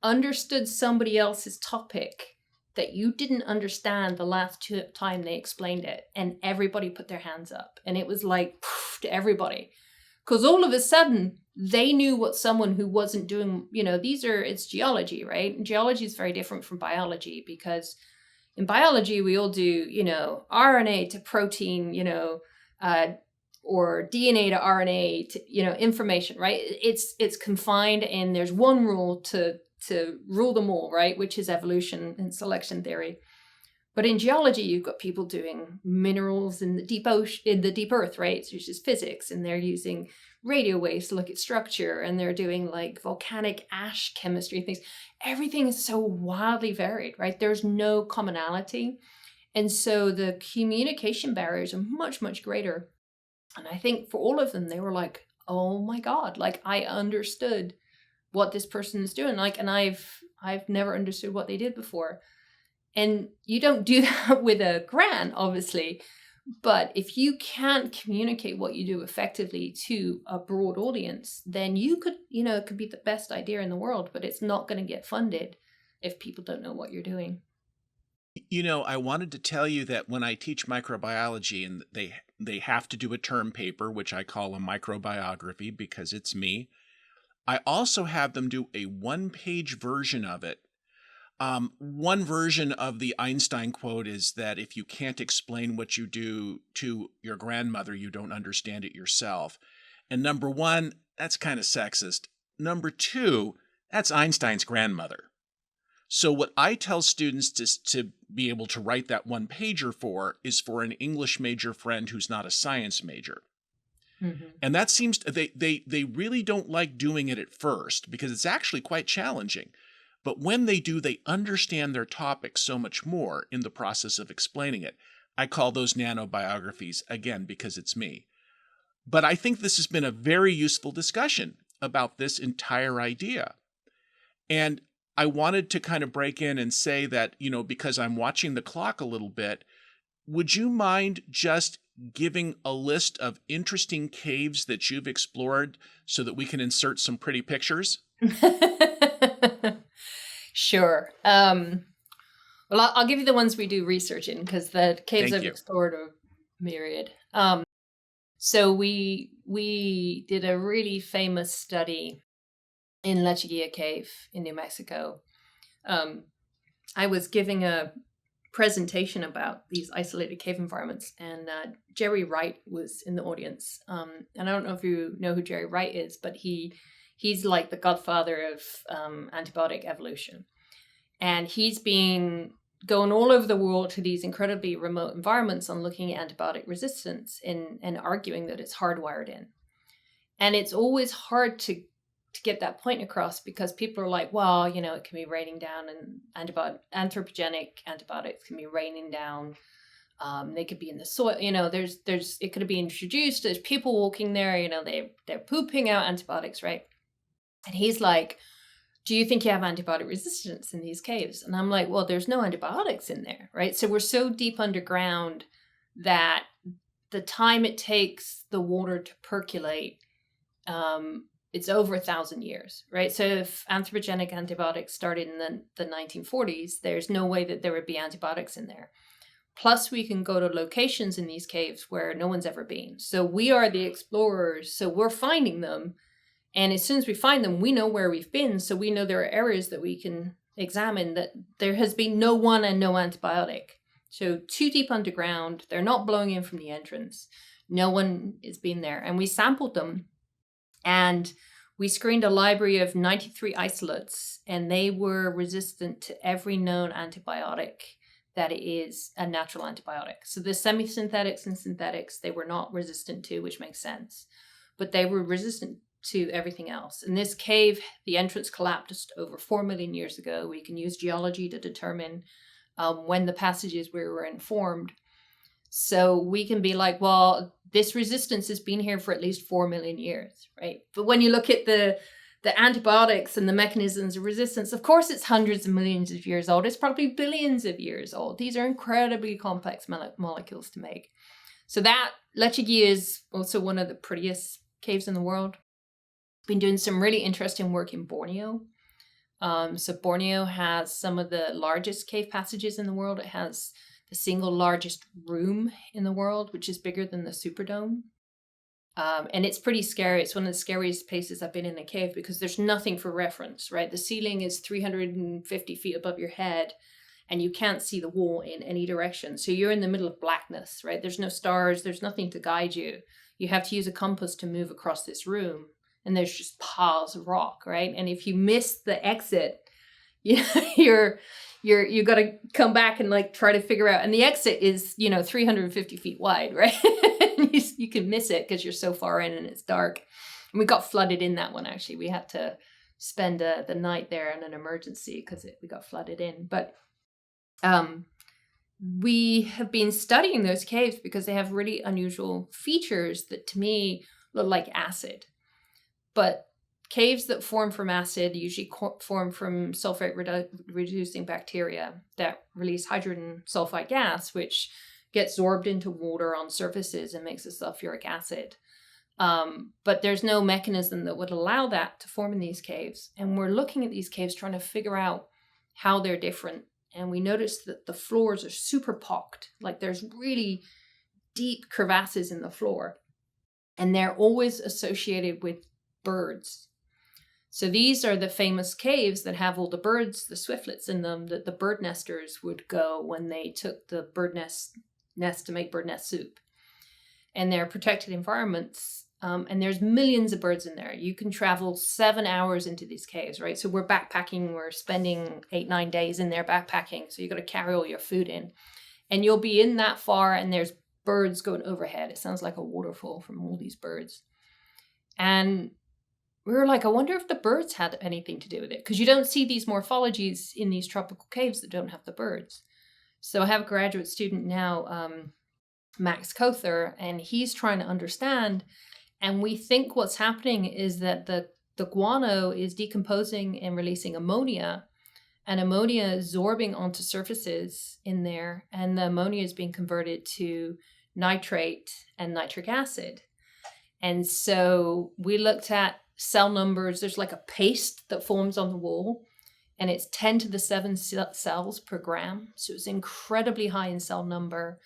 understood somebody else's topic that you didn't understand the last time they explained it? And everybody put their hands up. And it was like poof, to everybody. Because all of a sudden, they knew what someone who wasn't doing, it's geology, right? And geology is very different from biology because in biology, we all do, RNA to protein, or DNA to RNA to, information, right? It's confined, and there's one rule to rule them all, right? Which is evolution and selection theory. But in geology, you've got people doing minerals in the deep ocean, in the deep earth, right? So it's just physics, and they're using radio waves to look at structure, and they're doing volcanic ash chemistry and things. Everything is so wildly varied, right? There's no commonality. And so the communication barriers are much, much greater. And I think for all of them, they were like, oh my God, I understood what this person is doing. And I've never understood what they did before. And you don't do that with a grant, obviously. But if you can't communicate what you do effectively to a broad audience, then you could, it could be the best idea in the world, but it's not going to get funded if people don't know what you're doing. I wanted to tell you that when I teach microbiology and they have to do a term paper, which I call a microbiography because it's me, I also have them do a 1-page version of it One version of the Einstein quote is that if you can't explain what you do to your grandmother, you don't understand it yourself. And number one, that's kind of sexist. Number two, that's Einstein's grandmother. So what I tell students to be able to write that one pager for is for an English major friend who's not a science major. Mm-hmm. And that seems they really don't like doing it at first because it's actually quite challenging. But when they do, they understand their topic so much more in the process of explaining it. I call those nanobiographies, again, because it's me. But I think this has been a very useful discussion about this entire idea. And I wanted to kind of break in and say that, because I'm watching the clock a little bit, would you mind just giving a list of interesting caves that you've explored so that we can insert some pretty pictures? Sure. Well, I'll give you the ones we do research in because the caves I've explored are myriad. So we did a really famous study in Lechuguilla Cave in New Mexico. I was giving a presentation about these isolated cave environments, and Jerry Wright was in the audience. And I don't know if you know who Jerry Wright is, but he's like the godfather of antibiotic evolution. And he's been going all over the world to these incredibly remote environments on looking at antibiotic resistance and arguing that it's hardwired in. And it's always hard to get that point across because people are like, well, it can be raining down, and anthropogenic antibiotics can be raining down. They could be in the soil. It could be introduced. There's people walking there. They're pooping out antibiotics, right? And he's like, do you think you have antibiotic resistance in these caves? And I'm like, well, there's no antibiotics in there, right? So we're so deep underground that the time it takes the water to percolate, it's over 1,000 years, right? So if anthropogenic antibiotics started in the 1940s, there's no way that there would be antibiotics in there. Plus, we can go to locations in these caves where no one's ever been. So we are the explorers. So we're finding them. And as soon as we find them, we know where we've been. So we know there are areas that we can examine that there has been no one and no antibiotic. So too deep underground, they're not blowing in from the entrance. No one has been there. And we sampled them. And we screened a library of 93 isolates, and they were resistant to every known antibiotic that is a natural antibiotic. So the semi-synthetics and synthetics, they were not resistant to, which makes sense. But they were resistant to everything else. In this cave, the entrance collapsed over 4 million years ago. We can use geology to determine when the passages were formed. So we can be like, well, this resistance has been here for at least 4 million years, right? But when you look at the antibiotics and the mechanisms of resistance, of course, it's hundreds of millions of years old. It's probably billions of years old. These are incredibly complex molecules to make. So that Lechuguilla is also one of the prettiest caves in the world. Been doing some really interesting work in Borneo. So Borneo has some of the largest cave passages in the world. It has the single largest room in the world, which is bigger than the Superdome. And it's pretty scary. It's one of the scariest places I've been in a cave because there's nothing for reference, right? The ceiling is 350 feet above your head and you can't see the wall in any direction. So you're in the middle of blackness, right? There's no stars. There's nothing to guide you. You have to use a compass to move across this room. And there's just piles of rock, right? And if you miss the exit, you got to come back and like try to figure out. And the exit is 350 feet wide, right? you can miss it because you're so far in and it's dark. And we got flooded in that one. Actually, we had to spend the night there in an emergency because we got flooded in. But we have been studying those caves because they have really unusual features that to me look like acid. But caves that form from acid usually form from sulfate reducing bacteria that release hydrogen sulfide gas, which gets sorbed into water on surfaces and makes a sulfuric acid. But there's no mechanism that would allow that to form in these caves. And we're looking at these caves trying to figure out how they're different. And we noticed that the floors are super pocked, like there's really deep crevasses in the floor. And they're always associated with birds. So these are the famous caves that have all the birds, the swiftlets in them, that the bird nesters would go when they took the bird nest to make bird nest soup. And they're protected environments. And there's millions of birds in there. You can travel 7 hours into these caves, right? So we're backpacking, we're spending 8-9 days in there backpacking. So you got to carry all your food in. And you'll be in that far and there's birds going overhead. It sounds like a waterfall from all these birds. And we were like, I wonder if the birds had anything to do with it. Because you don't see these morphologies in these tropical caves that don't have the birds. So I have a graduate student now, Max Kother, and he's trying to understand. And we think what's happening is that the guano is decomposing and releasing ammonia. And ammonia is sorbing onto surfaces in there. And the ammonia is being converted to nitrate and nitric acid. And so we looked at cell numbers. There's like a paste that forms on the wall, and it's 10 to the 7 cells per gram. So it's incredibly high in cell number.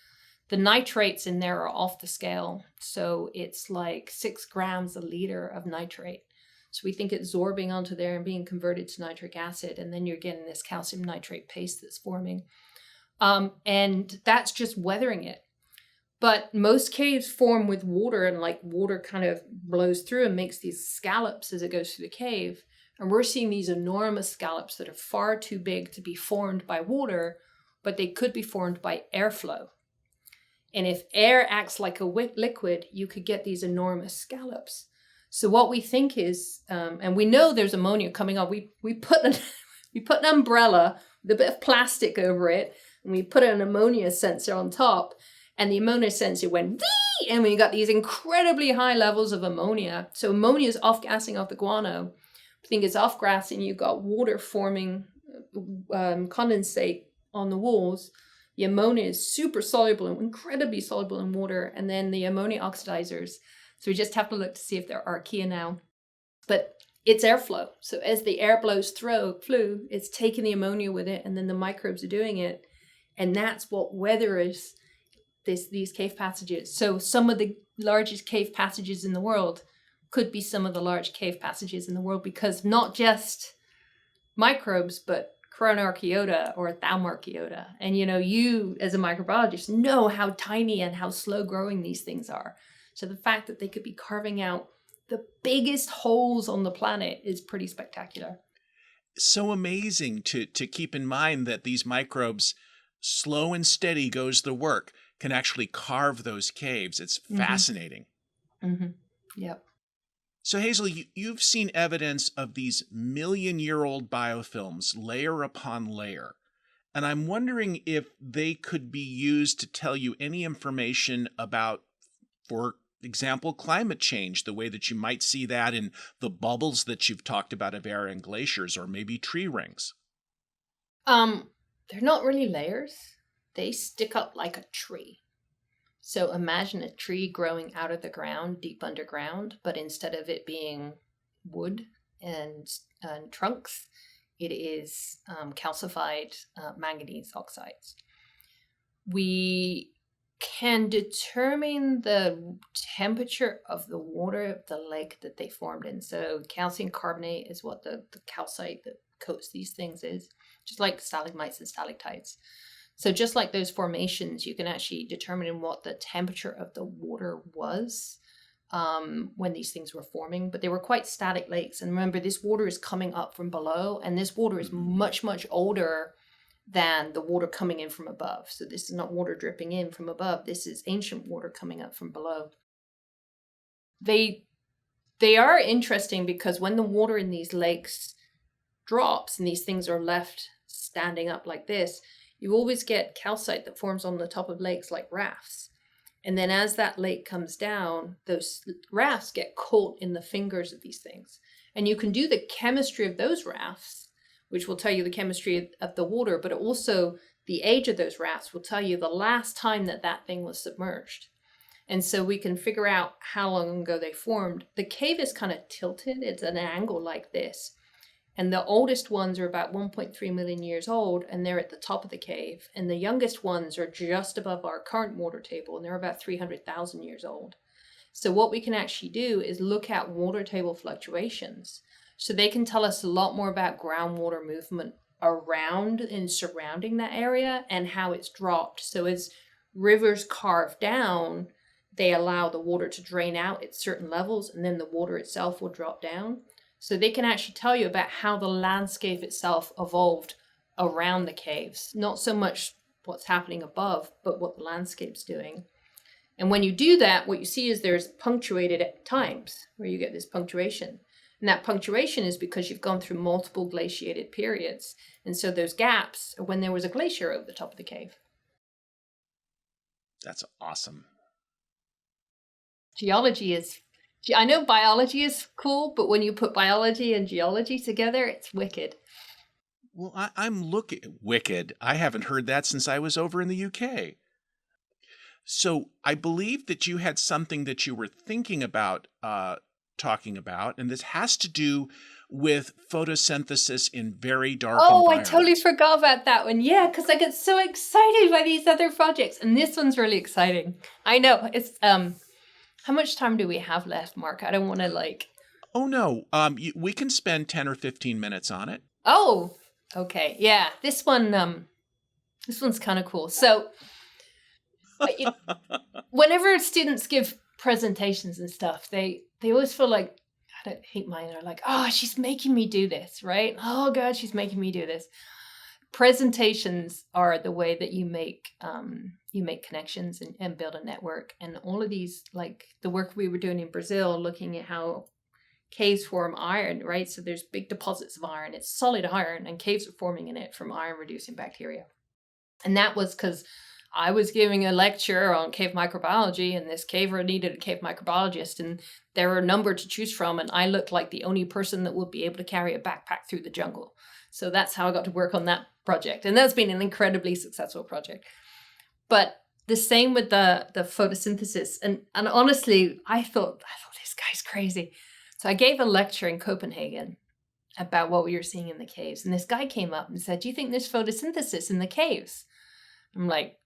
The nitrates in there are off the scale. So it's like 6 grams a liter of nitrate. So we think it's sorbing onto there and being converted to nitric acid. And then you're getting this calcium nitrate paste that's forming. And that's just weathering it. But most caves form with water, and like water kind of blows through and makes these scallops as it goes through the cave. And we're seeing these enormous scallops that are far too big to be formed by water, but they could be formed by airflow. And if air acts like a liquid, you could get these enormous scallops. So what we think is, and we know there's ammonia coming up. We put an umbrella with a bit of plastic over it, and we put an ammonia sensor on top. And the ammonia sensor went, wee! And we got these incredibly high levels of ammonia. So ammonia is off-gassing off the guano. I think it's off-gassing. You've got water forming condensate on the walls. The ammonia is super soluble and incredibly soluble in water. And then the ammonia oxidizers. So we just have to look to see if they're archaea now. But it's airflow. So as the air blows through, it's taking the ammonia with it, and then the microbes are doing it. And that's what weathers these cave passages. So some of the largest cave passages in the world could be some of the large cave passages in the world, because not just microbes, but Cronarchaeota or Thaumarchaeota. And you as a microbiologist know how tiny and how slow growing these things are. So the fact that they could be carving out the biggest holes on the planet is pretty spectacular. So amazing to keep in mind that these microbes, slow and steady goes the work, can actually carve those caves. It's fascinating. Mm-hmm. Yep. So Hazel, you've seen evidence of these million-year-old biofilms layer upon layer. And I'm wondering if they could be used to tell you any information about, for example, climate change, the way that you might see that in the bubbles that you've talked about of air and glaciers, or maybe tree rings. They're not really layers. They stick up like a tree. So imagine a tree growing out of the ground, deep underground, but instead of it being wood and trunks, it is calcified manganese oxides. We can determine the temperature of the water of the lake that they formed in. So calcium carbonate is what the calcite that coats these things is, just like stalagmites and stalactites. So just like those formations, you can actually determine what the temperature of the water was when these things were forming. But they were quite static lakes. And remember, this water is coming up from below, and this water is much, much older than the water coming in from above. So this is not water dripping in from above. This is ancient water coming up from below. They are interesting because when the water in these lakes drops and these things are left standing up like this, you always get calcite that forms on the top of lakes like rafts. And then as that lake comes down, those rafts get caught in the fingers of these things. And you can do the chemistry of those rafts, which will tell you the chemistry of the water, but also the age of those rafts will tell you the last time that thing was submerged. And so we can figure out how long ago they formed. The cave is kind of tilted. It's at an angle like this. And the oldest ones are about 1.3 million years old, and they're at the top of the cave. And the youngest ones are just above our current water table, and they're about 300,000 years old. So what we can actually do is look at water table fluctuations So they can tell us a lot more about groundwater movement around and surrounding that area and how it's dropped. So as rivers carve down, they allow the water to drain out at certain levels, and then the water itself will drop down. So they can actually tell you about how the landscape itself evolved around the caves, not so much what's happening above, but what the landscape's doing. And when you do that, what you see is there's punctuated at times where you get this punctuation. And that punctuation is because you've gone through multiple glaciated periods. And so those gaps are when there was a glacier over the top of the cave. That's awesome. Geology is, I know biology is cool, but when you put biology and geology together, it's wicked. Well, I'm looking wicked. I haven't heard that since I was over in the UK. So I believe that you had something that you were thinking about talking about, and this has to do with photosynthesis in very dark environments. I totally forgot about that one. Yeah, because I get so excited by these other projects, and this one's really exciting. I know. It's how much time do we have left, Mark? I don't want to Oh no, we can spend 10 or 15 minutes on it. Oh, okay. Yeah, this one's kind of cool. So, whenever students give presentations and stuff, they always feel like, I don't hate mine. They're like, oh, she's making me do this, right? Oh God, she's making me do this. Presentations are the way that you make connections and build a network. And all of these, like the work we were doing in Brazil, looking at how caves form iron, right? So there's big deposits of iron. It's solid iron, and caves are forming in it from iron-reducing bacteria. And that was because I was giving a lecture on cave microbiology, and this caver needed a cave microbiologist, and there were a number to choose from, and I looked like the only person that would be able to carry a backpack through the jungle. So that's how I got to work on that project, and that's been an incredibly successful project. But the same with the photosynthesis, and honestly, I thought this guy's crazy. So I gave a lecture in Copenhagen about what we were seeing in the caves, and this guy came up and said, "Do you think there's photosynthesis in the caves?" I'm like,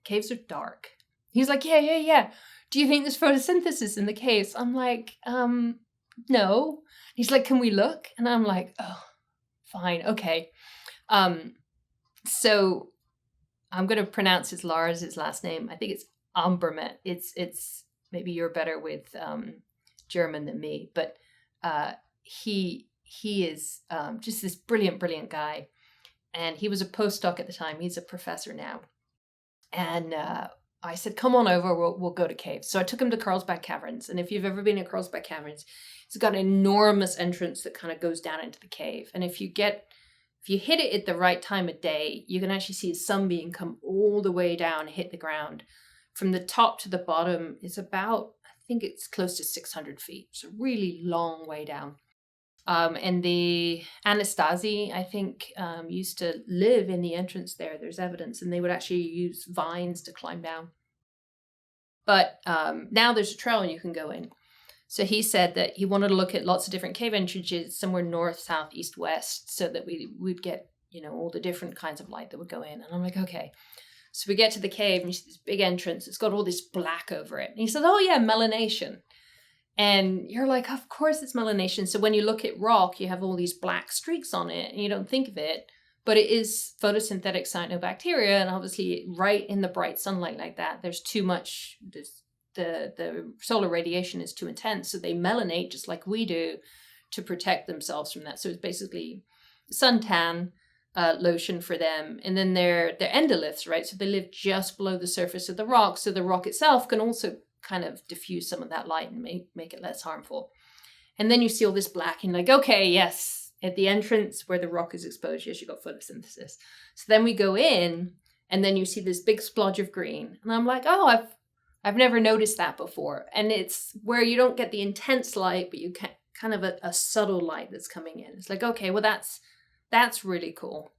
caves are dark. He's like, yeah. Do you think there's photosynthesis in the caves? I'm like, no. He's like, can we look? And I'm like, oh, fine, okay. So I'm going to pronounce his last name. I think it's Ambermet. It's maybe you're better with German than me, but he is just this brilliant guy. And he was a postdoc at the time. He's a professor now. And I said, come on over, we'll go to caves. So I took him to Carlsbad Caverns. And if you've ever been to Carlsbad Caverns, it's got an enormous entrance that kind of goes down into the cave. And if you hit it at the right time of day, you can actually see a sunbeam come all the way down, hit the ground. From the top to the bottom is about, I think it's close to 600 feet. It's a really long way down. And the Anastasi, I think, used to live in the entrance there. There's evidence, and they would actually use vines to climb down. But now there's a trail and you can go in. So he said that he wanted to look at lots of different cave entrances, somewhere north, south, east, west, so that we'd get, all the different kinds of light that would go in. And I'm like, okay. So we get to the cave and you see this big entrance. It's got all this black over it. And he said, oh yeah, melanation. And you're like, of course it's melanation. So when you look at rock, you have all these black streaks on it and you don't think of it, but it is photosynthetic cyanobacteria. And obviously right in the bright sunlight like that, there's too much, the solar radiation is too intense. So they melanate just like we do to protect themselves from that. So it's basically suntan lotion for them. And then they're endoliths, right? So they live just below the surface of the rock. So the rock itself can also kind of diffuse some of that light and make it less harmful. And then you see all this black and like, okay, yes, at the entrance where the rock is exposed, yes, you got photosynthesis. So then we go in and then you see this big splodge of green. And I'm like, oh, I've never noticed that before. And it's where you don't get the intense light, but you get kind of a subtle light that's coming in. It's like, okay, well, that's really cool.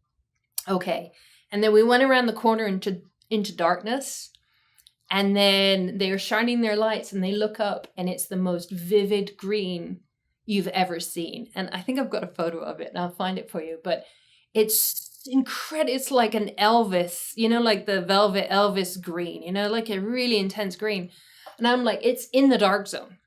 Okay. And then we went around the corner into darkness. And then they're shining their lights and they look up and it's the most vivid green you've ever seen. And I think I've got a photo of it and I'll find it for you. But it's incredible. It's like an Elvis, like the Velvet Elvis green, like a really intense green. And I'm like, it's in the dark zone.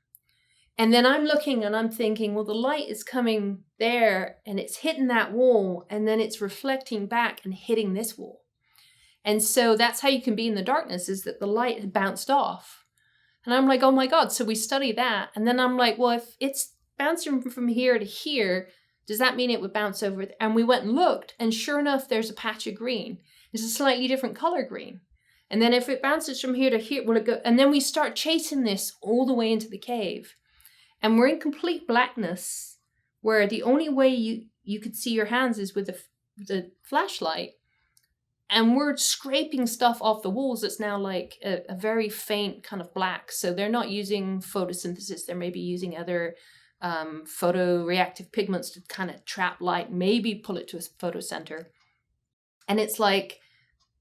And then I'm looking and I'm thinking, well, the light is coming there and it's hitting that wall and then it's reflecting back and hitting this wall. And so that's how you can be in the darkness, is that the light had bounced off. And I'm like, oh my God. So we study that. And then I'm like, well, if it's bouncing from here to here, does that mean it would bounce over? And we went and looked, and sure enough, there's a patch of green. It's a slightly different color green. And then if it bounces from here to here, will it go? And then we start chasing this all the way into the cave. And we're in complete blackness, where the only way you could see your hands is with the flashlight. And we're scraping stuff off the walls that's now like a very faint kind of black. So they're not using photosynthesis. They're maybe using other photoreactive pigments to kind of trap light, maybe pull it to a photocenter. And it's like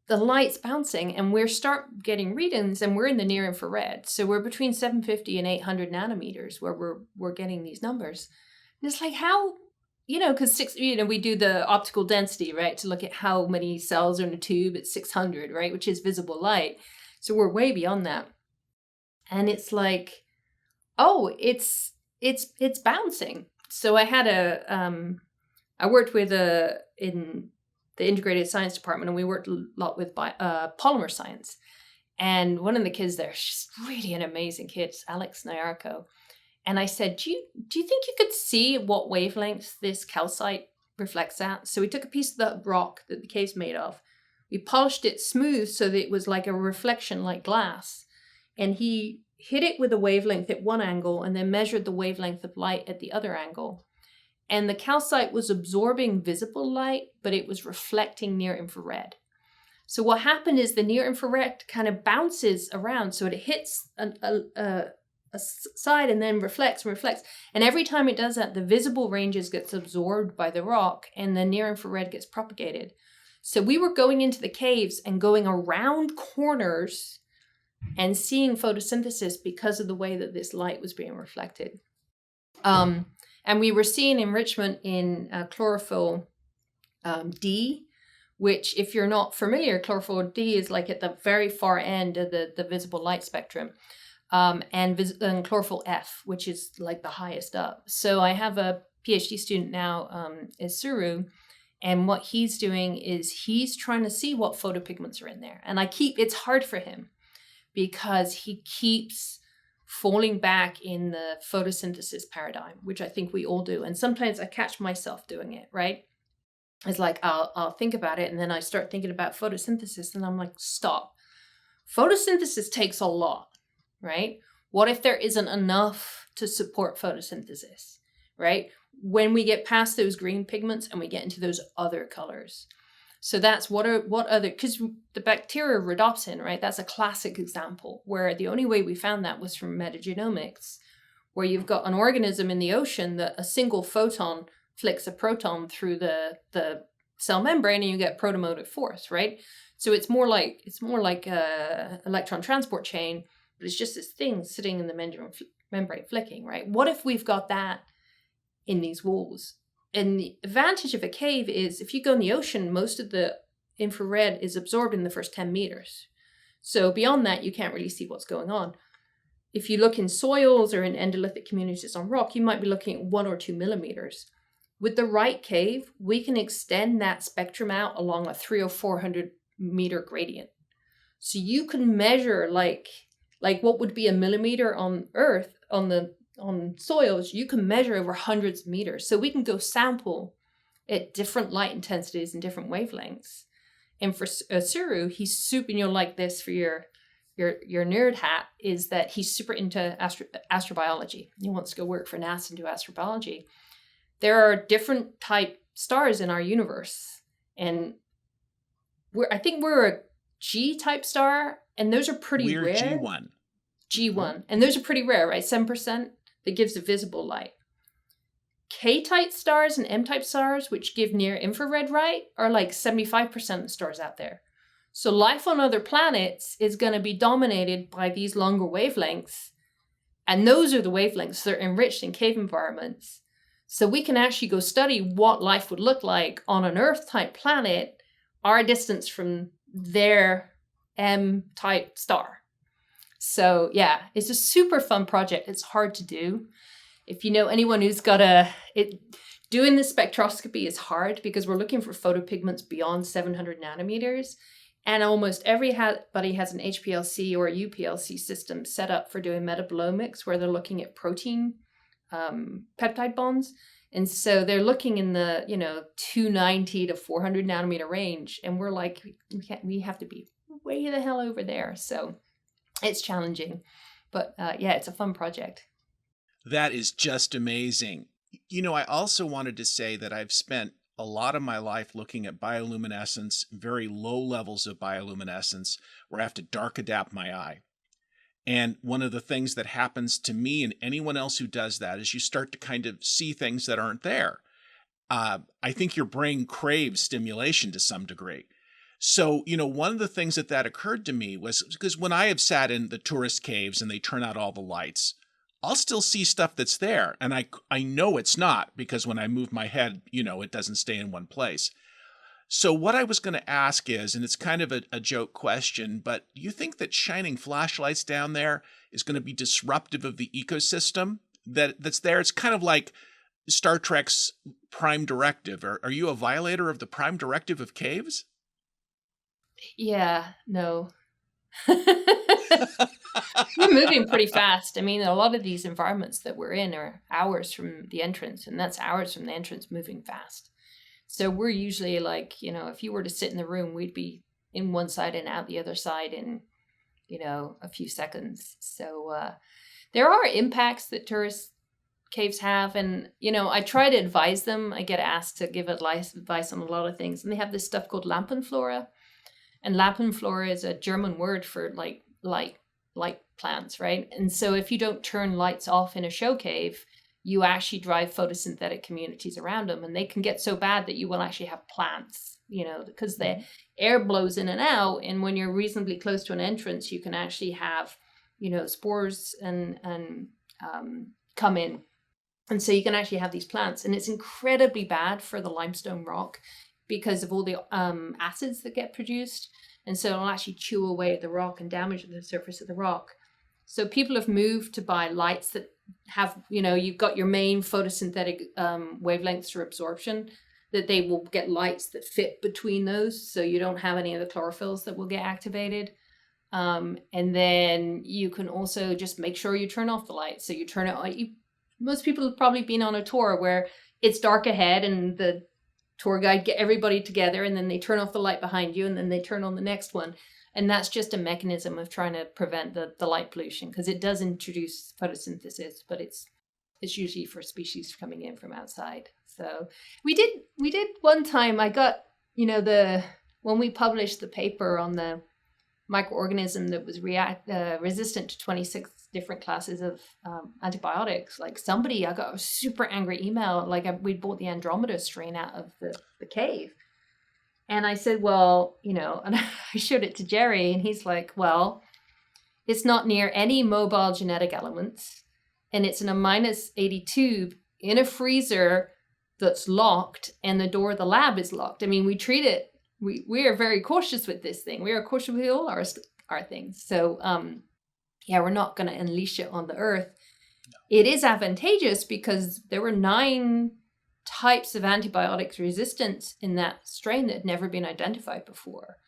the light's bouncing and we start getting readings, and we're in the near infrared. So we're between 750 and 800 nanometers where we're getting these numbers. And it's like, how, because we do the optical density, right, to look at how many cells are in a tube at 600, right, which is visible light. So we're way beyond that. And it's like, oh, it's bouncing. So I had I worked with in the integrated science department, and we worked a lot with polymer science. And one of the kids there, she's really an amazing kid, Alex Nyarko. And I said, do you think you could see what wavelengths this calcite reflects at? So we took a piece of the rock that the cave's made of. We polished it smooth so that it was like a reflection like glass. And he hit it with a wavelength at one angle and then measured the wavelength of light at the other angle. And the calcite was absorbing visible light, but it was reflecting near infrared. So what happened is the near infrared kind of bounces around. So it hits a side and then reflects and reflects. And every time it does that, the visible ranges gets absorbed by the rock and the near infrared gets propagated. So we were going into the caves and going around corners and seeing photosynthesis because of the way that this light was being reflected. And we were seeing enrichment in chlorophyll D, which, if you're not familiar, chlorophyll D is like at the very far end of the visible light spectrum. And chlorophyll F, which is like the highest up. So I have a PhD student now, Isuru, and what he's doing is he's trying to see what photopigments are in there. And it's hard for him because he keeps falling back in the photosynthesis paradigm, which I think we all do. And sometimes I catch myself doing it, right? It's like, I'll think about it, and then I start thinking about photosynthesis, and I'm like, stop. Photosynthesis takes a lot, right? What if there isn't enough to support photosynthesis, right? When we get past those green pigments and we get into those other colors. So that's what other, because the bacteria rhodopsin, right? That's a classic example where the only way we found that was from metagenomics, where you've got an organism in the ocean that a single photon flicks a proton through the cell membrane and you get protomotive force, right? So it's more like a electron transport chain, but it's just this thing sitting in the membrane flicking, right? What if we've got that in these walls? And the advantage of a cave is if you go in the ocean, most of the infrared is absorbed in the first 10 meters. So beyond that, you can't really see what's going on. If you look in soils or in endolithic communities on rock, you might be looking at 1 or 2 millimeters. With the right cave, we can extend that spectrum out along a 300 or 400 meter gradient. So you can measure like what would be a millimeter on Earth, on soils, you can measure over hundreds of meters. So we can go sample at different light intensities and different wavelengths. And for Suru, he's super, like this for your nerd hat, is that he's super into astrobiology. He wants to go work for NASA and do astrobiology. There are different type stars in our universe. And I think we're a G-type star, and those are pretty rare. We're G1. G1. And those are pretty rare, right? 7% that gives a visible light. K-type stars and M-type stars, which give near infrared light, are like 75% of the stars out there. So life on other planets is going to be dominated by these longer wavelengths. And those are the wavelengths that are enriched in cave environments. So we can actually go study what life would look like on an Earth-type planet, our distance from their M-type star. So yeah, it's a super fun project. It's hard to do. If you know anyone who's got doing the spectroscopy is hard because we're looking for photopigments beyond 700 nanometers. And almost everybody has an HPLC or a UPLC system set up for doing metabolomics, where they're looking at protein peptide bonds. And so they're looking in the 290 to 400 nanometer range. And we're like, we have to be way the hell over there. So it's challenging. But yeah, it's a fun project. That is just amazing. I also wanted to say that I've spent a lot of my life looking at bioluminescence, very low levels of bioluminescence, where I have to dark adapt my eye. And one of the things that happens to me and anyone else who does that is you start to kind of see things that aren't there. I think your brain craves stimulation to some degree. So, one of the things that occurred to me was because when I have sat in the tourist caves and they turn out all the lights, I'll still see stuff that's there. And I know it's not, because when I move my head, it doesn't stay in one place. So what I was going to ask is, and it's kind of a joke question, but do you think that shining flashlights down there is going to be disruptive of the ecosystem that's there? It's kind of like Star Trek's Prime Directive. Are you a violator of the Prime Directive of caves? Yeah, no. We're moving pretty fast. I mean, a lot of these environments that we're in are hours from the entrance, and that's hours from the entrance moving fast. So we're usually like, if you were to sit in the room, we'd be in one side and out the other side in, a few seconds. So there are impacts that tourist caves have. And, I try to advise them. I get asked to give advice on a lot of things. And they have this stuff called Lampenflora. And Lampenflora is a German word for like light plants, right? And so if you don't turn lights off in a show cave, you actually drive photosynthetic communities around them, and they can get so bad that you will actually have plants, because the air blows in and out. And when you're reasonably close to an entrance, you can actually have, spores and come in. And so you can actually have these plants, and it's incredibly bad for the limestone rock because of all the acids that get produced. And so it'll actually chew away at the rock and damage the surface of the rock. So people have moved to buy lights that have, you've got your main photosynthetic wavelengths for absorption, that they will get lights that fit between those. So you don't have any of the chlorophylls that will get activated. And then you can also just make sure you turn off the lights. So you turn it on. Most people have probably been on a tour where it's dark ahead and the tour guide get everybody together, and then they turn off the light behind you, and then they turn on the next one. And that's just a mechanism of trying to prevent the light pollution, because it does introduce photosynthesis, but it's usually for species coming in from outside. So we did one time, I got, when we published the paper on the microorganism that was resistant to 26 different classes of antibiotics, like I got a super angry email, like we bought the Andromeda strain out of the cave. And I said, well, and I showed it to Jerry, and he's like, well, it's not near any mobile genetic elements, and it's in a -80 tube in a freezer that's locked, and the door of the lab is locked. I mean, we treat it, we are very cautious with this thing. We are cautious with all our things. So, we're not going to unleash it on the earth. No. It is advantageous because there were 9 types of antibiotics resistance in that strain that had never been identified before.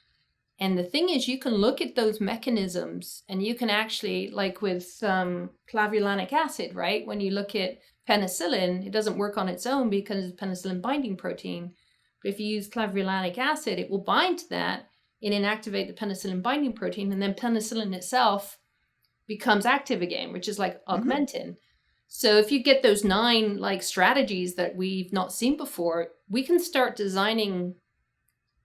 And the thing is, you can look at those mechanisms, and you can actually, like with clavulanic acid, right? When you look at penicillin, it doesn't work on its own because it's penicillin binding protein. But if you use clavulanic acid, it will bind to that and inactivate the penicillin binding protein, and then penicillin itself becomes active again, which is like augmentin. Mm-hmm. So if you get those 9 strategies that we've not seen before, we can start designing,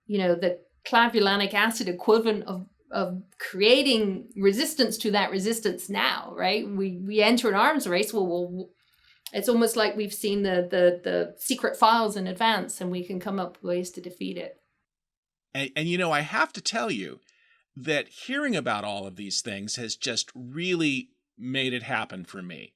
the clavulanic acid equivalent of creating resistance to that resistance now, right? We enter an arms race. Well, it's almost like we've seen the secret files in advance, and we can come up with ways to defeat it. And I have to tell you that hearing about all of these things has just really made it happen for me.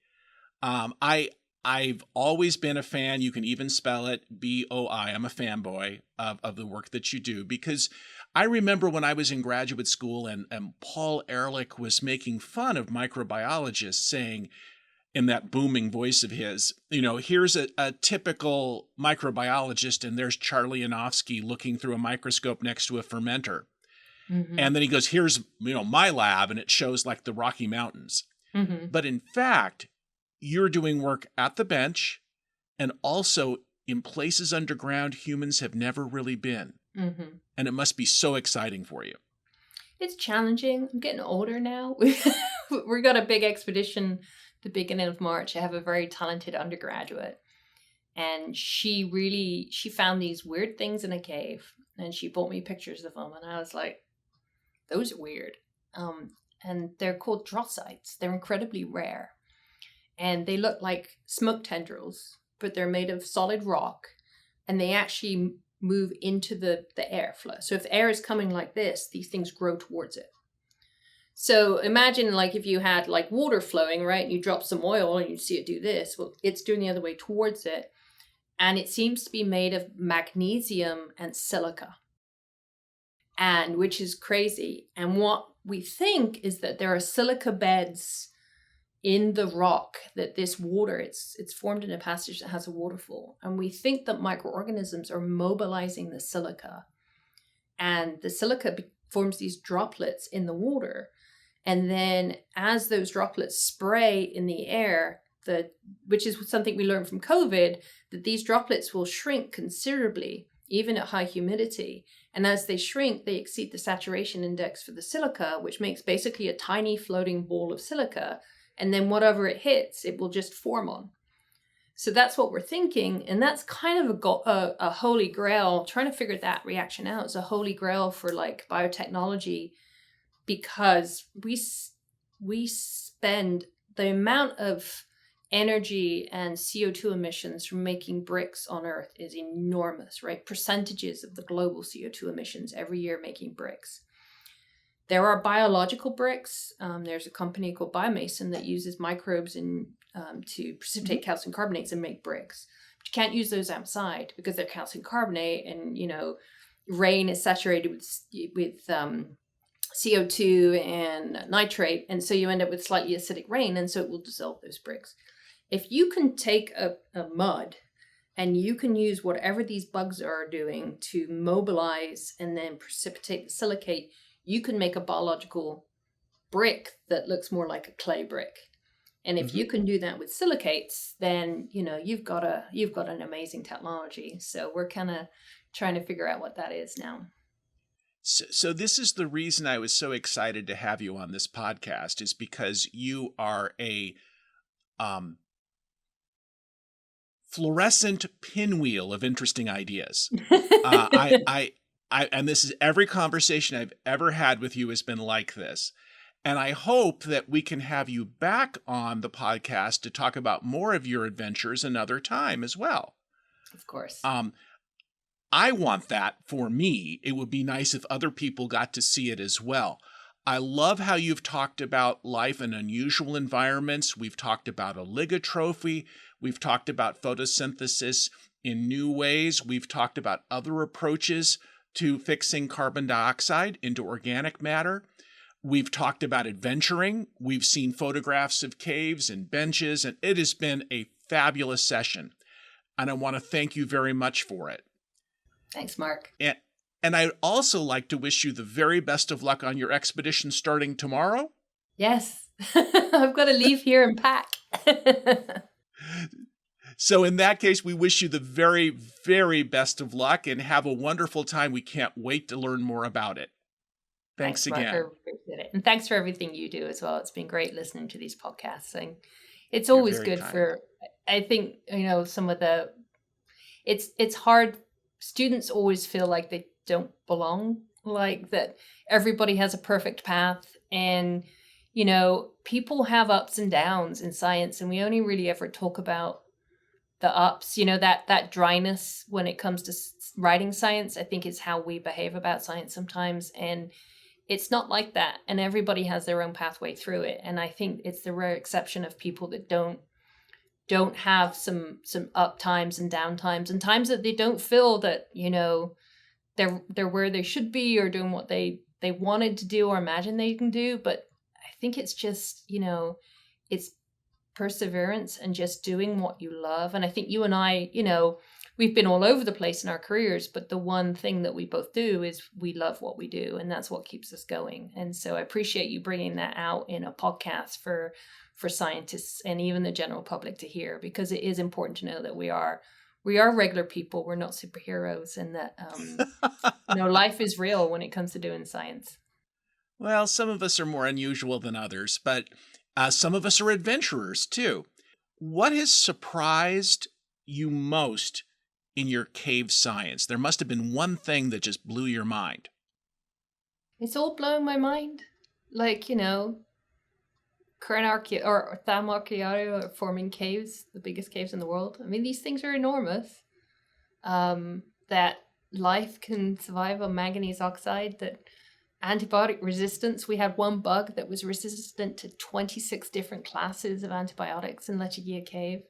I've always been a fan. You can even spell it BOI. I'm a fanboy of the work that you do, because I remember when I was in graduate school and Paul Ehrlich was making fun of microbiologists, saying in that booming voice of his, here's a typical microbiologist, and there's Charlie Yanofsky looking through a microscope next to a fermenter. Mm-hmm. And then he goes, here's, my lab, and it shows like the Rocky Mountains. Mm-hmm. But in fact, you're doing work at the bench and also in places underground humans have never really been. Mm-hmm. And it must be so exciting for you. It's challenging. I'm getting older now. We've got a big expedition the beginning of March. I have a very talented undergraduate. And she found these weird things in a cave. And she brought me pictures of them. And I was like, those are weird. And they're called drossites. They're incredibly rare. And they look like smoke tendrils, but they're made of solid rock. And they actually move into the airflow. So if air is coming like this, these things grow towards it. So imagine like if you had like water flowing, right? And you drop some oil and you see it do this. Well, it's doing the other way towards it. And it seems to be made of magnesium and silica. And which is crazy. And what we think is that there are silica beds in the rock, that this water, it's formed in a passage that has a waterfall. And we think that microorganisms are mobilizing the silica. And the silica forms these droplets in the water. And then as those droplets spray in the air, which is something we learned from COVID, that these droplets will shrink considerably, even at high humidity. And as they shrink, they exceed the saturation index for the silica, which makes basically a tiny floating ball of silica. And then whatever it hits, it will just form on. So that's what we're thinking. And that's kind of a holy grail. Trying to figure that reaction out is a holy grail for like biotechnology, because we spend the amount of energy and CO2 emissions from making bricks on Earth is enormous, right? Percentages of the global CO2 emissions every year making bricks. There are biological bricks. There's a company called Biomason that uses microbes to precipitate calcium carbonates and make bricks. But you can't use those outside because they're calcium carbonate, and rain is saturated with CO2 and nitrate, and so you end up with slightly acidic rain, and so it will dissolve those bricks. If you can take a mud and you can use whatever these bugs are doing to mobilize and then precipitate the silicate, you can make a biological brick that looks more like a clay brick. And if you can do that with silicates, then you've got an amazing technology. So we're kind of trying to figure out what that is now. So this is the reason I was so excited to have you on this podcast, is because you are a fluorescent pinwheel of interesting ideas. And this is every conversation I've ever had with you has been like this. And I hope that we can have you back on the podcast to talk about more of your adventures another time as well. Of course. I want that for me. It would be nice if other people got to see it as well. I love how you've talked about life in unusual environments. We've talked about oligotrophy. We've talked about photosynthesis in new ways. We've talked about other approaches to fixing carbon dioxide into organic matter. We've talked about adventuring. We've seen photographs of caves and benches, and it has been a fabulous session. And I want to thank you very much for it. Thanks, Mark. And I'd also like to wish you the very best of luck on your expedition starting tomorrow. Yes. I've got to leave here and pack. So in that case, we wish you the very, very best of luck and have a wonderful time. We can't wait to learn more about it. Thanks again. Mark, I appreciate it. And thanks for everything you do as well. It's been great listening to these podcasts. And it's always good for, I think, some of the, it's hard. Students always feel like they don't belong, like that everybody has a perfect path. And, people have ups and downs in science, and we only really ever talk about the ups, that dryness when it comes to writing science, I think is how we behave about science sometimes. And it's not like that. And everybody has their own pathway through it. And I think it's the rare exception of people that don't don't have some up times and down times and times that they don't feel that, they're where they should be or doing what they wanted to do or imagine they can do. But I think it's just, it's perseverance and just doing what you love. And I think you and I, we've been all over the place in our careers, but the one thing that we both do is we love what we do, and that's what keeps us going. And so I appreciate you bringing that out in a podcast for scientists and even the general public to hear, because it is important to know that we are regular people. We're not superheroes, and that life is real when it comes to doing science. Well, some of us are more unusual than others, but some of us are adventurers too. What has surprised you most in your cave science? There must have been one thing that just blew your mind. It's all blowing my mind. Like, current or Thermoarchaea are forming caves, the biggest caves in the world. I mean, these things are enormous. That life can survive on manganese oxide, that antibiotic resistance. We had one bug that was resistant to 26 different classes of antibiotics in Lechuguilla Cave.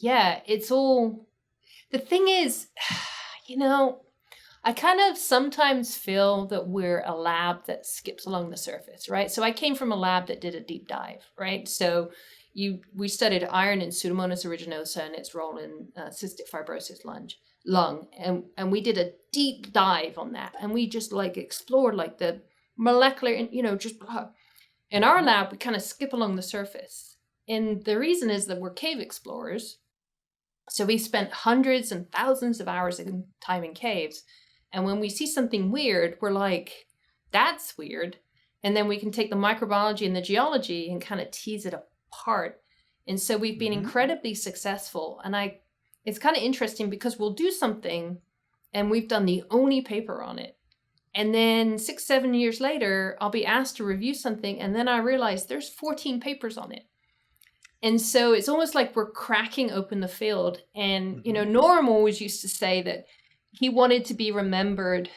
It's all... The thing is, I kind of sometimes feel that we're a lab that skips along the surface, right? So I came from a lab that did a deep dive, right? So we studied iron in Pseudomonas aeruginosa and its role in cystic fibrosis lung. And we did a deep dive on that. And we just explored the molecular, just blah. In our lab, we kind of skip along the surface. And the reason is that we're cave explorers. So we spent hundreds and thousands of hours of time in caves. And when we see something weird, we're like, that's weird. And then we can take the microbiology and the geology and kind of tease it apart. And so we've been incredibly successful. And it's kind of interesting because we'll do something and we've done the only paper on it. And then 6-7 years later, I'll be asked to review something. And then I realize there's 14 papers on it. And so it's almost like we're cracking open the field. And, Norm always used to say that he wanted to be remembered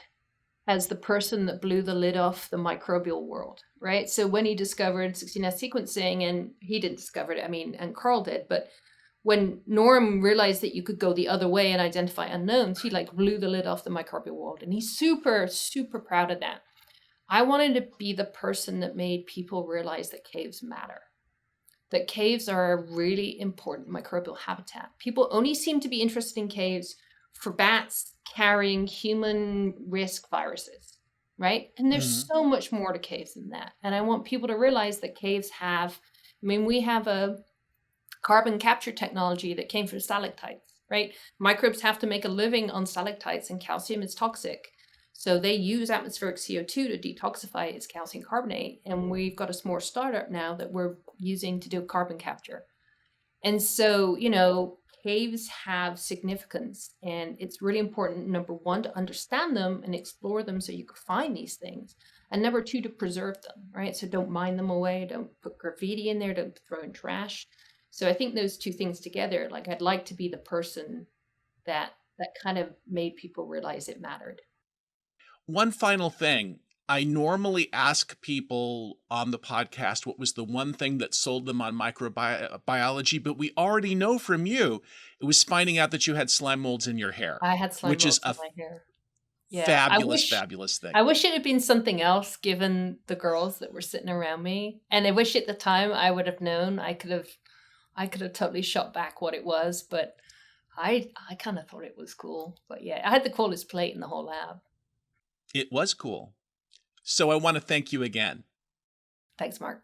as the person that blew the lid off the microbial world, right? So when he discovered 16S sequencing, and he didn't discover it, and Carl did, but when Norm realized that you could go the other way and identify unknowns, he blew the lid off the microbial world. And he's super, super proud of that. I wanted to be the person that made people realize that caves matter, that caves are a really important microbial habitat. People only seem to be interested in caves for bats carrying human risk viruses, right? And there's so much more to caves than that. And I want people to realize that caves we have a carbon capture technology that came from stalactites, right? Microbes have to make a living on stalactites, and calcium is toxic. So they use atmospheric CO2 to detoxify its calcium carbonate. And we've got a small startup now that we're using to do carbon capture. And so, caves have significance, and it's really important, number one, to understand them and explore them so you can find these things. And number two, to preserve them, right? So don't mine them away, don't put graffiti in there, don't throw in trash. So I think those two things together, I'd like to be the person that kind of made people realize it mattered. One final thing. I normally ask people on the podcast what was the one thing that sold them on microbiology, but we already know from you, it was finding out that you had slime molds in your hair. I had slime molds in my hair. Yeah. Fabulous thing. I wish it had been something else, given the girls that were sitting around me. And I wish at the time I would have known. I could have totally shot back what it was, but I kind of thought it was cool. But yeah, I had the coolest plate in the whole lab. It was cool. So I want to thank you again. Thanks, Mark.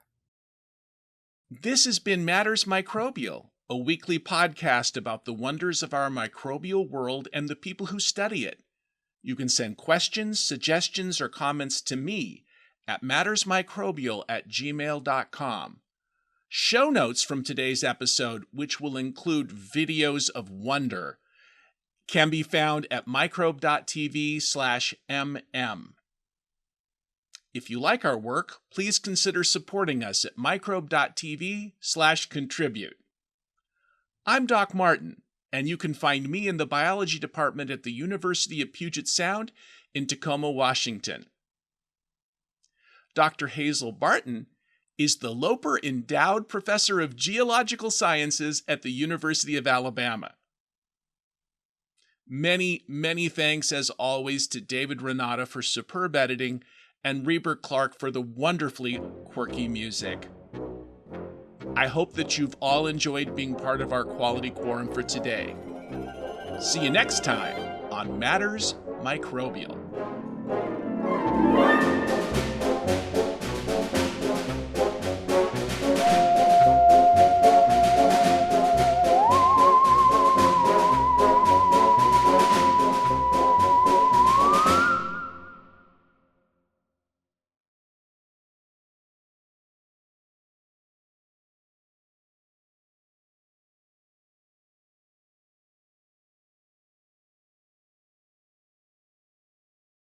This has been Matters Microbial, a weekly podcast about the wonders of our microbial world and the people who study it. You can send questions, suggestions, or comments to me at mattersmicrobial@gmail.com. Show notes from today's episode, which will include videos of wonder, can be found at microbe.tv/mm. If you like our work, please consider supporting us at microbe.tv/contribute. I'm Doc Martin, and you can find me in the biology department at the University of Puget Sound in Tacoma, Washington. Dr. Hazel Barton is the Loper Endowed Professor of Geological Sciences at the University of Alabama. Many, many thanks as always to David Renata for superb editing and Reber Clark for the wonderfully quirky music. I hope that you've all enjoyed being part of our Quality Quorum for today. See you next time on Matters Microbial.